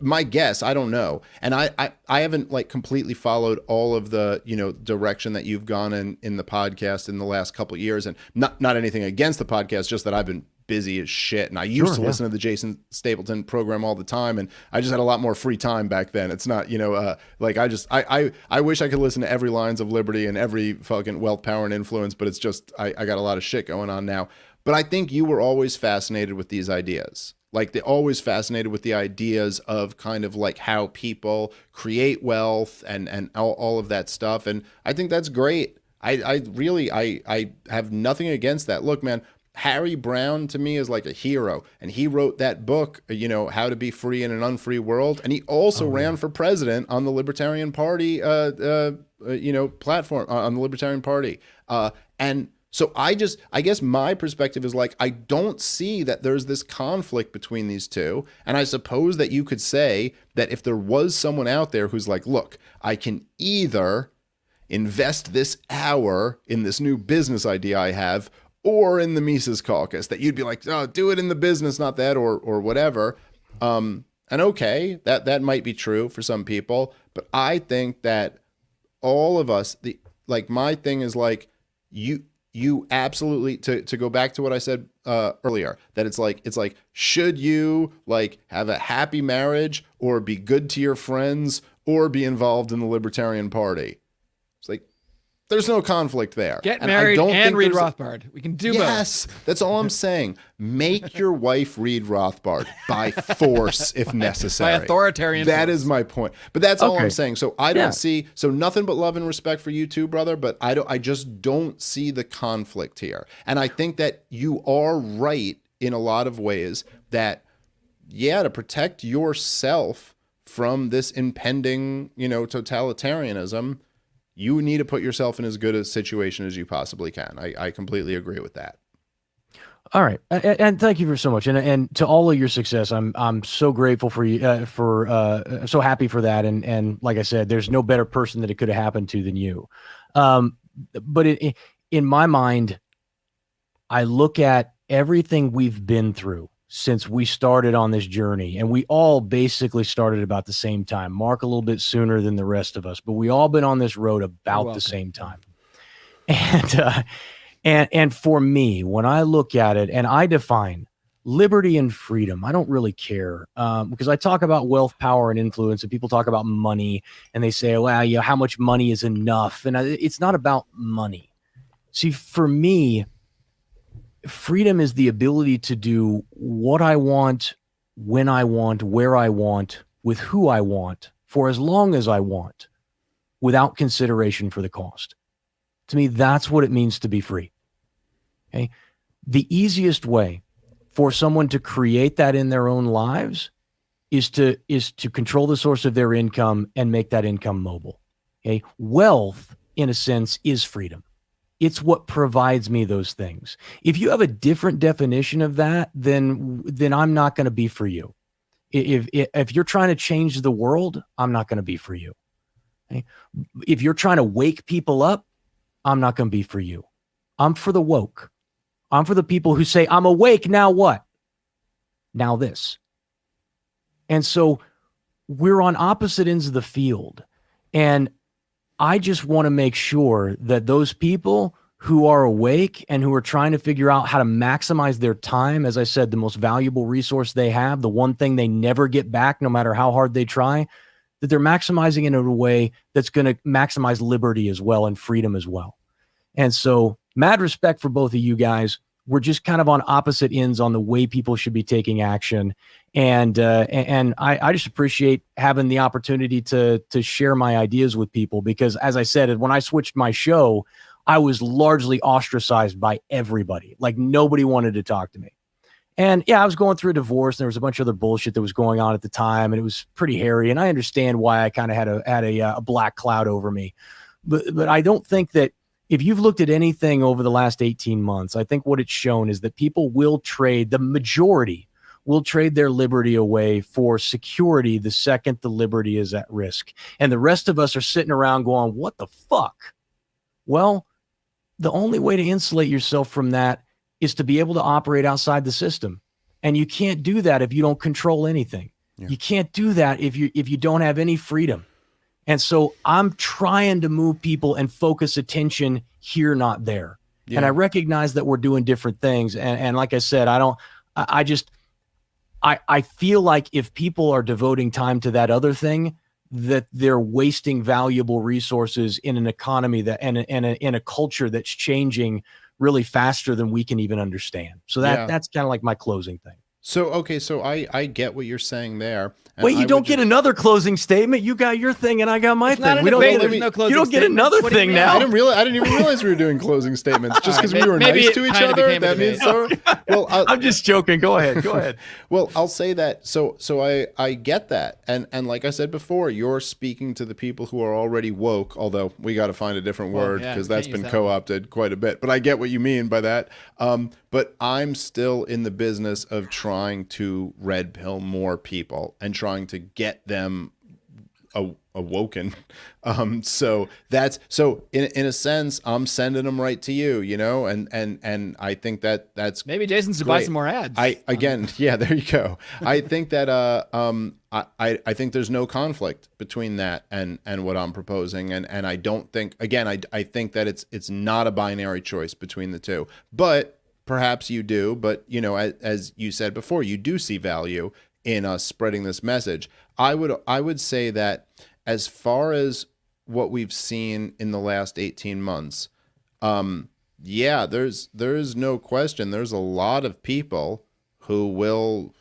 my guess, I don't know, and I haven't like completely followed all of the, you know, direction that you've gone in the podcast in the last couple of years, and not anything against the podcast, just that I've been busy as shit, and I used to listen to the Jason Stapleton program all the time, and I just had a lot more free time back then. It's not, you know, like I wish I could listen to every Lions of Liberty and every fucking Wealth, Power, and Influence, but it's just I got a lot of shit going on now. But I think you were always fascinated with these ideas. Like, they always fascinated with the ideas of kind of like how people create wealth and all of that stuff. And I think that's great. I really have nothing against that. Look, man, Harry Brown to me is like a hero, and he wrote that book, you know, How to Be Free in an Unfree World. And he also ran for president on the Libertarian Party, you know, platform on the Libertarian Party. And so I guess my perspective is like, I don't see that there's this conflict between these two. And I suppose that you could say that if there was someone out there who's like, look, I can either invest this hour in this new business idea I have, or in the Mises Caucus, that you'd be like, oh, do it in the business, not that, or whatever. And okay, that might be true for some people, but I think that all of us, my thing is like, you absolutely, to go back to what I said earlier, that it's like, should you like have a happy marriage, or be good to your friends, or be involved in the Libertarian Party? It's like, there's no conflict there. Get married and read Rothbard. We can do both. Yes, that's all I'm saying. Make your wife read Rothbard by force if necessary. By authoritarian That force. is my point. But that's all I'm saying. So I don't see, so nothing but love and respect for you too, brother, but I just don't see the conflict here. And I think that you are right in a lot of ways that, yeah, to protect yourself from this impending, you know, totalitarianism, you need to put yourself in as good a situation as you possibly can. I completely agree with that. All right, and thank you for so much, and to all of your success. I'm so grateful for you, so happy for that, and like I said, there's no better person that it could have happened to than you. But in my mind, I look at everything we've been through since we started on this journey, and we all basically started about the same time. Mark a little bit sooner than the rest of us, but we all been on this road about the same time. And for me, when I look at it and I define liberty and freedom, I don't really care, because I talk about wealth, power, and influence, and people talk about money, and they say, well, you know, how much money is enough? And it's not about money. See, for me, freedom is the ability to do what I want, when I want, where I want, with who I want, for as long as I want, without consideration for the cost. To me, that's what it means to be free. Okay? The easiest way for someone to create that in their own lives is to control the source of their income and make that income mobile. Okay? Wealth, in a sense, is freedom. It's what provides me those things. If you have a different definition of that, then I'm not going to be for you. If you're trying to change the world, I'm not going to be for you. Okay? If you're trying to wake people up, I'm not going to be for you. I'm for the woke. I'm for the people who say, I'm awake, now what? Now this. And so we're on opposite ends of the field. And I just want to make sure that those people who are awake and who are trying to figure out how to maximize their time, as I said, the most valuable resource they have, the one thing they never get back, no matter how hard they try, that they're maximizing it in a way that's going to maximize liberty as well and freedom as well. And so, mad respect for both of you guys. We're just kind of on opposite ends on the way people should be taking action. And I just appreciate having the opportunity to share my ideas with people, because as I said, when I switched my show, I was largely ostracized by everybody. Like, nobody wanted to talk to me. And yeah, I was going through a divorce, and there was a bunch of other bullshit that was going on at the time, and it was pretty hairy. And I understand why I kind of had a black cloud over me. But I don't think that, if you've looked at anything over the last 18 months, I think what it's shown is that people will trade, the majority will trade their liberty away for security the second the liberty is at risk. And the rest of us are sitting around going, what the fuck? Well, the only way to insulate yourself from that is to be able to operate outside the system. And you can't do that if you don't control anything. Yeah. You can't do that if you don't have any freedom. And so I'm trying to move people and focus attention here, not there. Yeah. And I recognize that we're doing different things. And like I said, I feel like if people are devoting time to that other thing, that they're wasting valuable resources in an economy that and in a culture that's changing really faster than we can even understand. So that's kind of like my closing thing. So, okay, so I get what you're saying there. Wait, you don't get another closing statement. You got your thing and I got my thing. We don't get no closing You don't get another thing now. I didn't even realize we were doing closing statements just because we were nice to each other. That means so. Well, I'm just joking. Go ahead. Well, I'll say that. So I get that. And like I said before, you're speaking to the people who are already woke, although we got to find a different word because that's been co-opted quite a bit. But I get what you mean by that. But I'm still in the business of trying to red pill more people and trying to get them awoken. So in a sense, I'm sending them right to you, and I think that's maybe Jason should buy some more ads. Yeah, there you go. I think that I think there's no conflict between that and what I'm proposing, and I don't think I think that it's not a binary choice between the two, but perhaps you do, but as you said before, you do see value in us spreading this message. I would say that as far as what we've seen in the last 18 months, there's no question. There's a lot of people who will,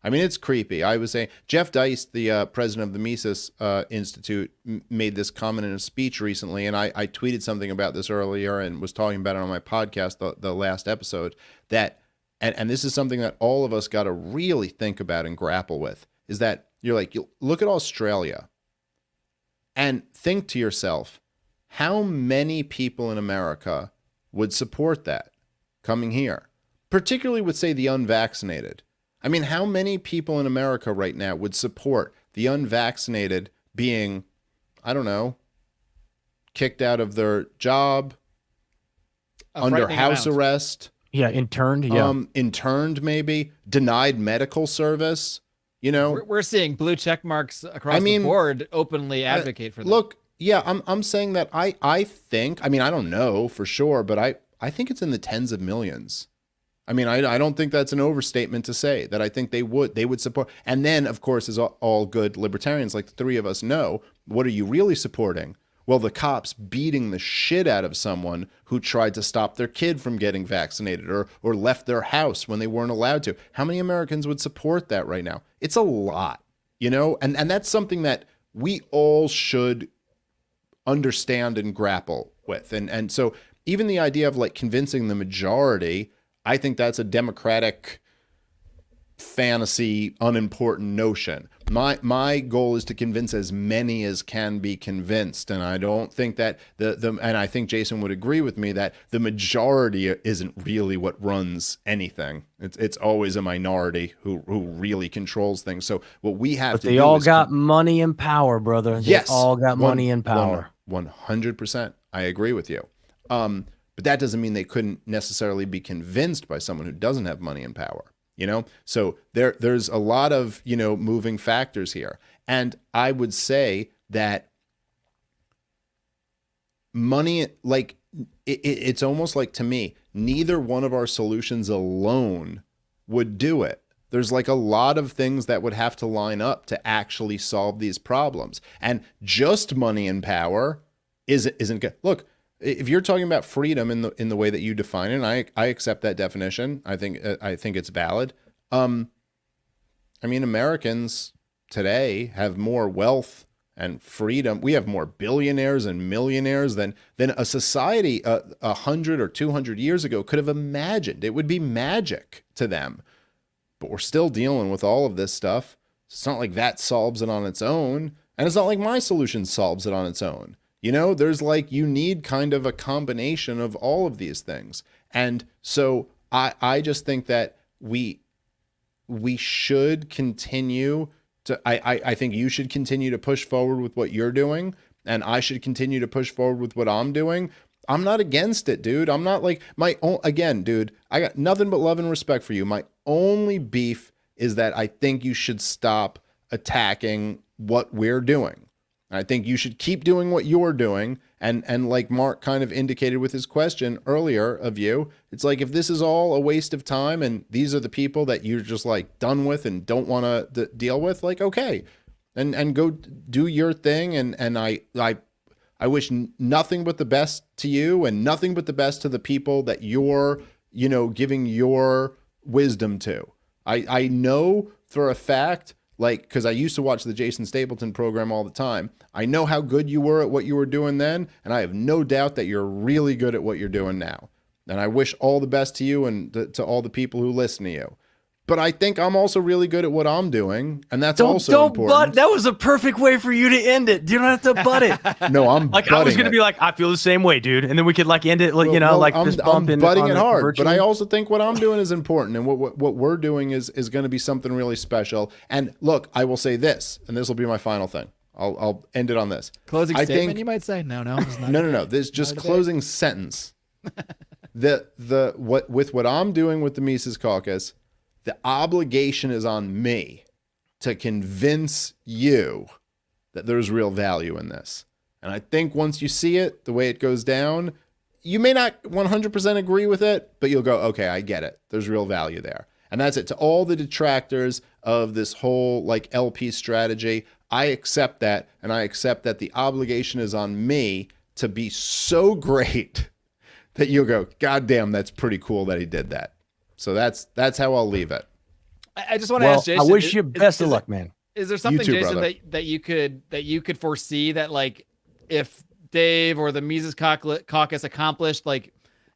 I mean, it's creepy. I was saying Jeff Deist, the president of the Mises Institute, made this comment in a speech recently, and I tweeted something about this earlier and was talking about it on my podcast, the last episode, that, and this is something that all of us got to really think about and grapple with, is that you're like, you look at Australia and think to yourself, how many people in America would support that coming here, particularly with, say, the unvaccinated? I mean, how many people in America right now would support the unvaccinated being, I don't know, kicked out of their job, under house arrest? Yeah, interned. Yeah, interned, maybe denied medical service. We're seeing blue check marks across the board openly advocate for that. Look, yeah, I'm saying that I think. I mean, I don't know for sure, but I think it's in the tens of millions. I mean, I don't think that's an overstatement to say that I think they would support. And then, of course, as all good libertarians like the three of us know, what are you really supporting? Well, the cops beating the shit out of someone who tried to stop their kid from getting vaccinated or left their house when they weren't allowed to. How many Americans would support that right now? It's a lot, and that's something that we all should understand and grapple with. And so even the idea of like convincing the majority, I think that's a democratic fantasy, unimportant notion. My goal is to convince as many as can be convinced, and I don't think that and I think Jason would agree with me that the majority isn't really what runs anything. It's always a minority who really controls things. So what we have to do, they all got money and power, brother. Yes, they all got money and power. 100%. I agree with you. But that doesn't mean they couldn't necessarily be convinced by someone who doesn't have money and power. So there's a lot of, moving factors here. And I would say that money, like it's almost like, to me, neither one of our solutions alone would do it. There's like a lot of things that would have to line up to actually solve these problems. And just money and power isn't good. Look, if you're talking about freedom in the way that you define it, and I accept that definition. I think it's valid. Americans today have more wealth and freedom. We have more billionaires and millionaires than a society 100 or 200 years ago could have imagined. It would be magic to them. But we're still dealing with all of this stuff. It's not like that solves it on its own, and it's not like my solution solves it on its own. There's like, you need kind of a combination of all of these things. And so I just think that we should continue to, I think you should continue to push forward with what you're doing, and I should continue to push forward with what I'm doing. I'm not against it, dude. I'm not like again, dude, I got nothing but love and respect for you. My only beef is that I think you should stop attacking what we're doing. I think you should keep doing what you're doing. And like Mark kind of indicated with his question earlier of you, it's like, if this is all a waste of time and these are the people that you're just like done with and don't want to deal with, like, okay, and go do your thing. And I wish nothing but the best to you and nothing but the best to the people that you're, giving your wisdom to. I know for a fact, like, because I used to watch the Jason Stapleton program all the time. I know how good you were at what you were doing then, and I have no doubt that you're really good at what you're doing now. And I wish all the best to you and to all the people who listen to you. But I think I'm also really good at what I'm doing, and that's also important. That was a perfect way for you to end it. You don't have to butt it. No, I'm like, I was going to be like, I feel the same way, dude, and then we could like end it, like, I'm butting it hard. But I also think what I'm doing is important, and what we're doing is going to be something really special. And look, I will say this, and this will be my final thing. I'll end it on this. Closing statement, you might say. No. No. This just closing sentence. What I'm doing with the Mises Caucus, the obligation is on me to convince you that there's real value in this. And I think once you see it, the way it goes down, you may not 100% agree with it, but you'll go, okay, I get it. There's real value there. And that's it. To all the detractors of this whole like LP strategy, I accept that. And I accept that the obligation is on me to be so great that you'll go, God damn, that's pretty cool that he did that. So that's how I'll leave it. I just want to ask Jason. I wish you best of luck, man. Is there something, too, Jason, brother. that you could foresee that, like, if Dave or the Mises Caucus accomplished, like,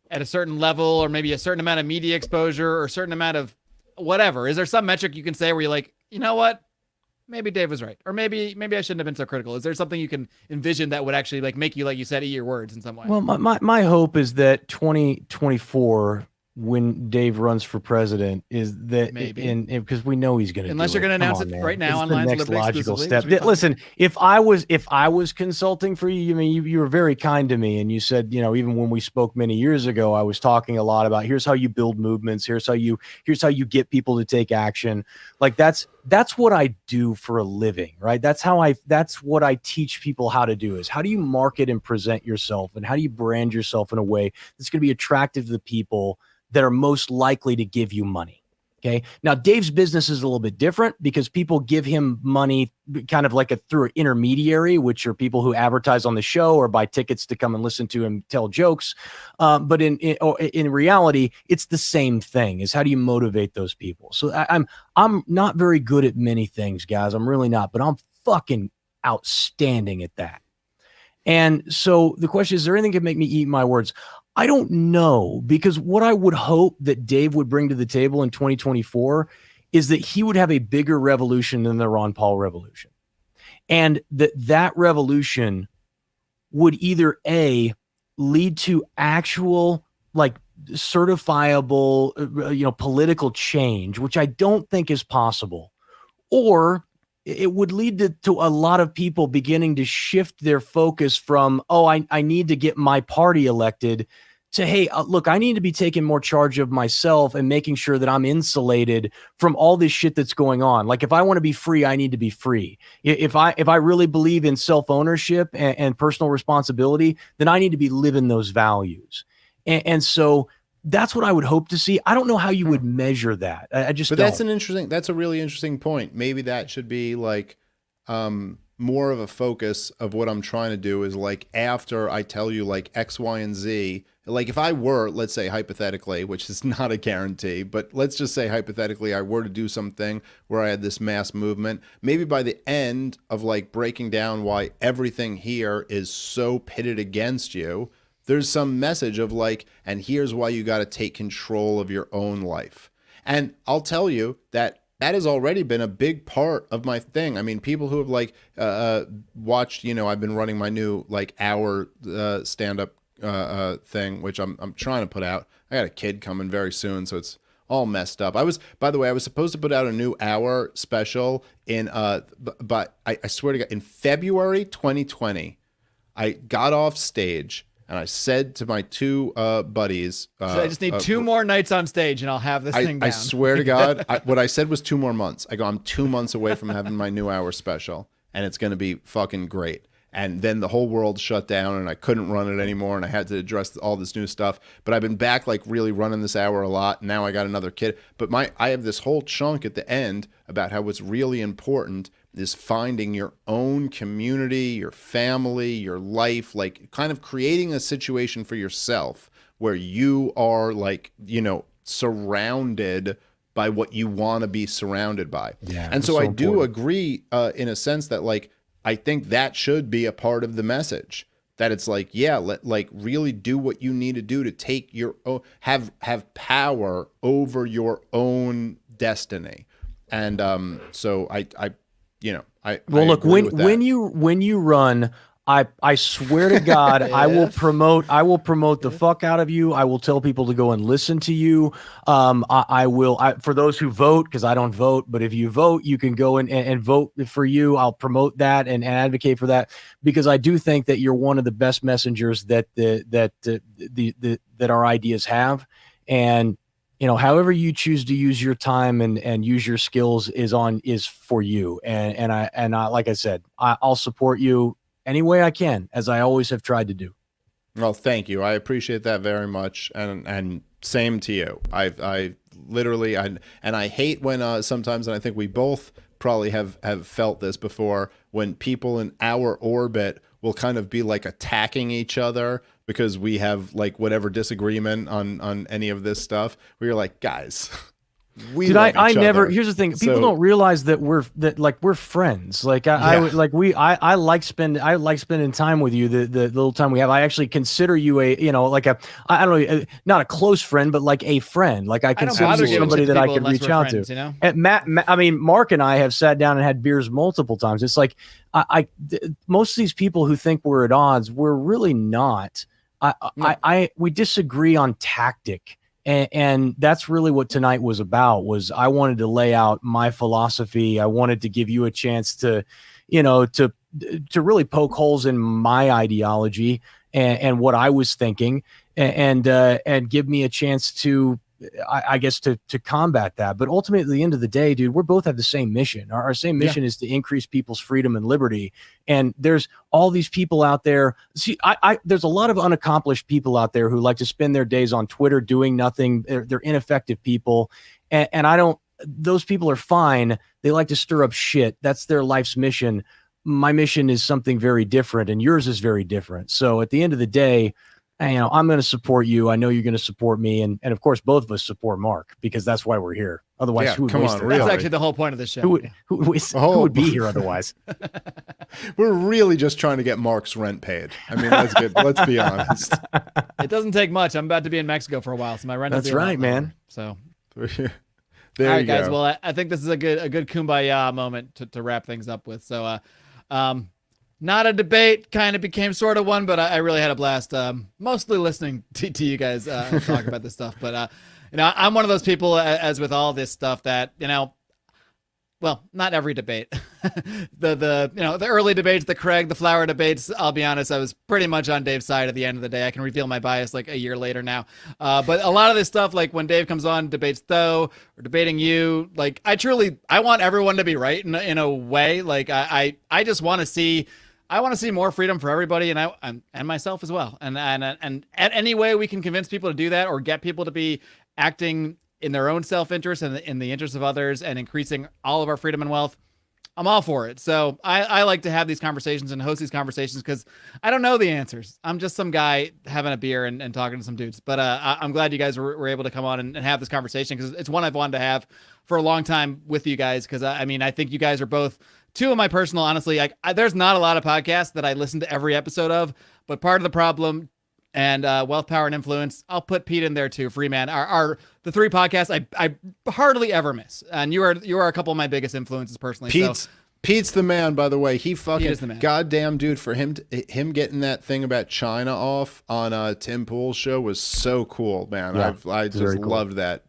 at a certain level, or maybe a certain amount of media exposure or a certain amount of whatever, is there some metric you can say where you're like, you know what? Maybe Dave was right, or maybe I shouldn't have been so critical. Is there something you can envision that would actually like make you, like you said, eat your words in some way? Well, my hope is that 2024, when Dave runs for president, is that because we know he's going to. Unless you're going to announce it right now it's online. The next logical step. Listen, if I was consulting for you, I mean, you were very kind to me, and you said, even when we spoke many years ago, I was talking a lot about here's how you build movements, here's how you get people to take action. Like that's what I do for a living, right? That's what I teach people how to do, is how do you market and present yourself, and how do you brand yourself in a way that's going to be attractive to the people that are most likely to give you money. Okay. Now, Dave's business is a little bit different because people give him money kind of like through an intermediary, which are people who advertise on the show or buy tickets to come and listen to him tell jokes. But in reality, it's the same thing, is how do you motivate those people? So I'm not very good at many things, guys. I'm really not, but I'm fucking outstanding at that. And so the question is there anything that can make me eat my words? I don't know, because what I would hope that Dave would bring to the table in 2024 is that he would have a bigger revolution than the Ron Paul revolution. And that revolution would either A, lead to actual like certifiable, political change, which I don't think is possible, or it would lead to a lot of people beginning to shift their focus from, I need to get my party elected, to, hey, look, I need to be taking more charge of myself and making sure that I'm insulated from all this shit that's going on. Like, if I want to be free, I need to be free. If I really believe in self-ownership and personal responsibility, then I need to be living those values. And so that's what I would hope to see. I don't know how you would measure that. I just don't. That's a really interesting point. Maybe that should be like more of a focus of what I'm trying to do, is like, after I tell you like X, Y, and Z, like if I were, let's say hypothetically, which is not a guarantee, but let's just say hypothetically, I were to do something where I had this mass movement, maybe by the end of like breaking down why everything here is so pitted against you, there's some message of like, and here's why you got to take control of your own life. And I'll tell you that has already been a big part of my thing. I mean, people who have like watched, I've been running my new like hour stand-up thing, which I'm trying to put out. I got a kid coming very soon, so it's all messed up. By the way, I was supposed to put out a new hour special in, but I swear to God, in February 2020, I got off stage and I said to my two buddies, so I just need 2 more nights on stage and I'll have this thing down. I swear to God, what I said was 2 more months. I go, I'm 2 months away from having my new hour special, and it's going to be fucking great. And then the whole world shut down and I couldn't run it anymore, and I had to address all this new stuff. But I've been back like really running this hour a lot. Now I got another kid. But I have this whole chunk at the end about how what's really important is finding your own community, your family, your life, like kind of creating a situation for yourself where you are like, surrounded by what you want to be surrounded by. Yeah, and so I do agree in a sense that like, I think that should be a part of the message, that it's like, yeah, like really do what you need to do to take your own, have power over your own destiny. And so I look, when you run, I swear to God, yes. I will promote the fuck out of you. I will tell people to go and listen to you. I will, for those who vote, because I don't vote, but if you vote, you can go and vote for you. I'll promote that and advocate for that, because I do think that you're one of the best messengers that our ideas have. And however you choose to use your time and use your skills is for you. And I like I said, I'll support you any way I can, as I always have tried to do. Well, thank you. I appreciate that very much. And same to you. I literally, and I hate when sometimes, and I think we both probably have felt this before, when people in our orbit will kind of be like attacking each other because we have like whatever disagreement on any of this stuff. We are like, guys, I never. Here's the thing: people don't realize that we're friends. Like I like spending time with you. The little time we have, I actually consider you I don't know, not a close friend, but like a friend. Like I consider you somebody that I could reach out to. You know? And Mark and I have sat down and had beers multiple times. It's like most of these people who think we're at odds, we're really not. We disagree on tactic. And that's really what tonight was about. Was I wanted to lay out my philosophy. I wanted to give you a chance to really poke holes in my ideology and what I was thinking, and give me a chance to, I guess, to combat that. But ultimately, at the end of the day, dude, we both have the same mission. Our same mission is to increase people's freedom and liberty. And there's all these people out there. See, there's a lot of unaccomplished people out there who like to spend their days on Twitter doing nothing. They're ineffective people. And I don't, those people are fine. They like to stir up shit. That's their life's mission. My mission is something very different, and yours is very different. So at the end of the day, I'm going to support you. I know you're going to support me. And of course, both of us support Mark, because that's why we're here. Otherwise, who would waste it? That's actually the whole point of the show. Who would be here otherwise? We're really just trying to get Mark's rent paid. I mean, let's be honest. It doesn't take much. I'm about to be in Mexico for a while, so my rent will be right, man. So there all right, you guys. go. Well, I think this is a good kumbaya moment to wrap things up with. So not a debate, kind of became sort of one, but I really had a blast, mostly listening to you guys talk about this stuff. But, I'm one of those people, as with all this stuff, that, well, not every debate. the early debates, the Craig, the Flower debates, I'll be honest, I was pretty much on Dave's side at the end of the day. I can reveal my bias like a year later now. But a lot of this stuff, like when Dave comes on, debates Though, or debating you, like I want everyone to be right in a way. Like I just want to see, more freedom for everybody, and myself as well. And any way we can convince people to do that, or get people to be acting in their own self-interest and in the interest of others, and increasing all of our freedom and wealth, I'm all for it. So I like to have these conversations and host these conversations, because I don't know the answers. I'm just some guy having a beer and talking to some dudes. But I'm glad you guys were able to come on and have this conversation, because it's one I've wanted to have for a long time with you guys. Because I think you guys are both two of my personal, honestly, there's not a lot of podcasts that I listen to every episode of, but part of the problem, and Wealth, Power, and Influence, I'll put Pete in there too. Freeman are the three podcasts I hardly ever miss, and you are a couple of my biggest influences personally. Pete's the man, by the way. He fucking the man. Goddamn dude, for him getting that thing about China off on Tim Pool's show was so cool, man. Yeah, I just loved that.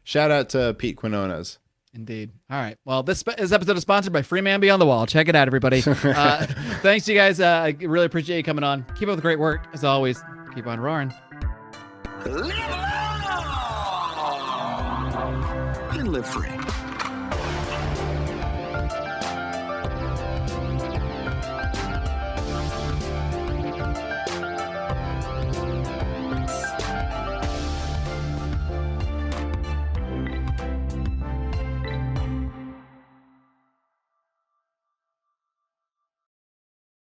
Shout out to Pete Quinones. Indeed. All right. Well, this episode is sponsored by Free Man Beyond the Wall. Check it out, everybody. Thanks, you guys. I really appreciate you coming on. Keep up the great work. As always, keep on roaring. Live long and live free.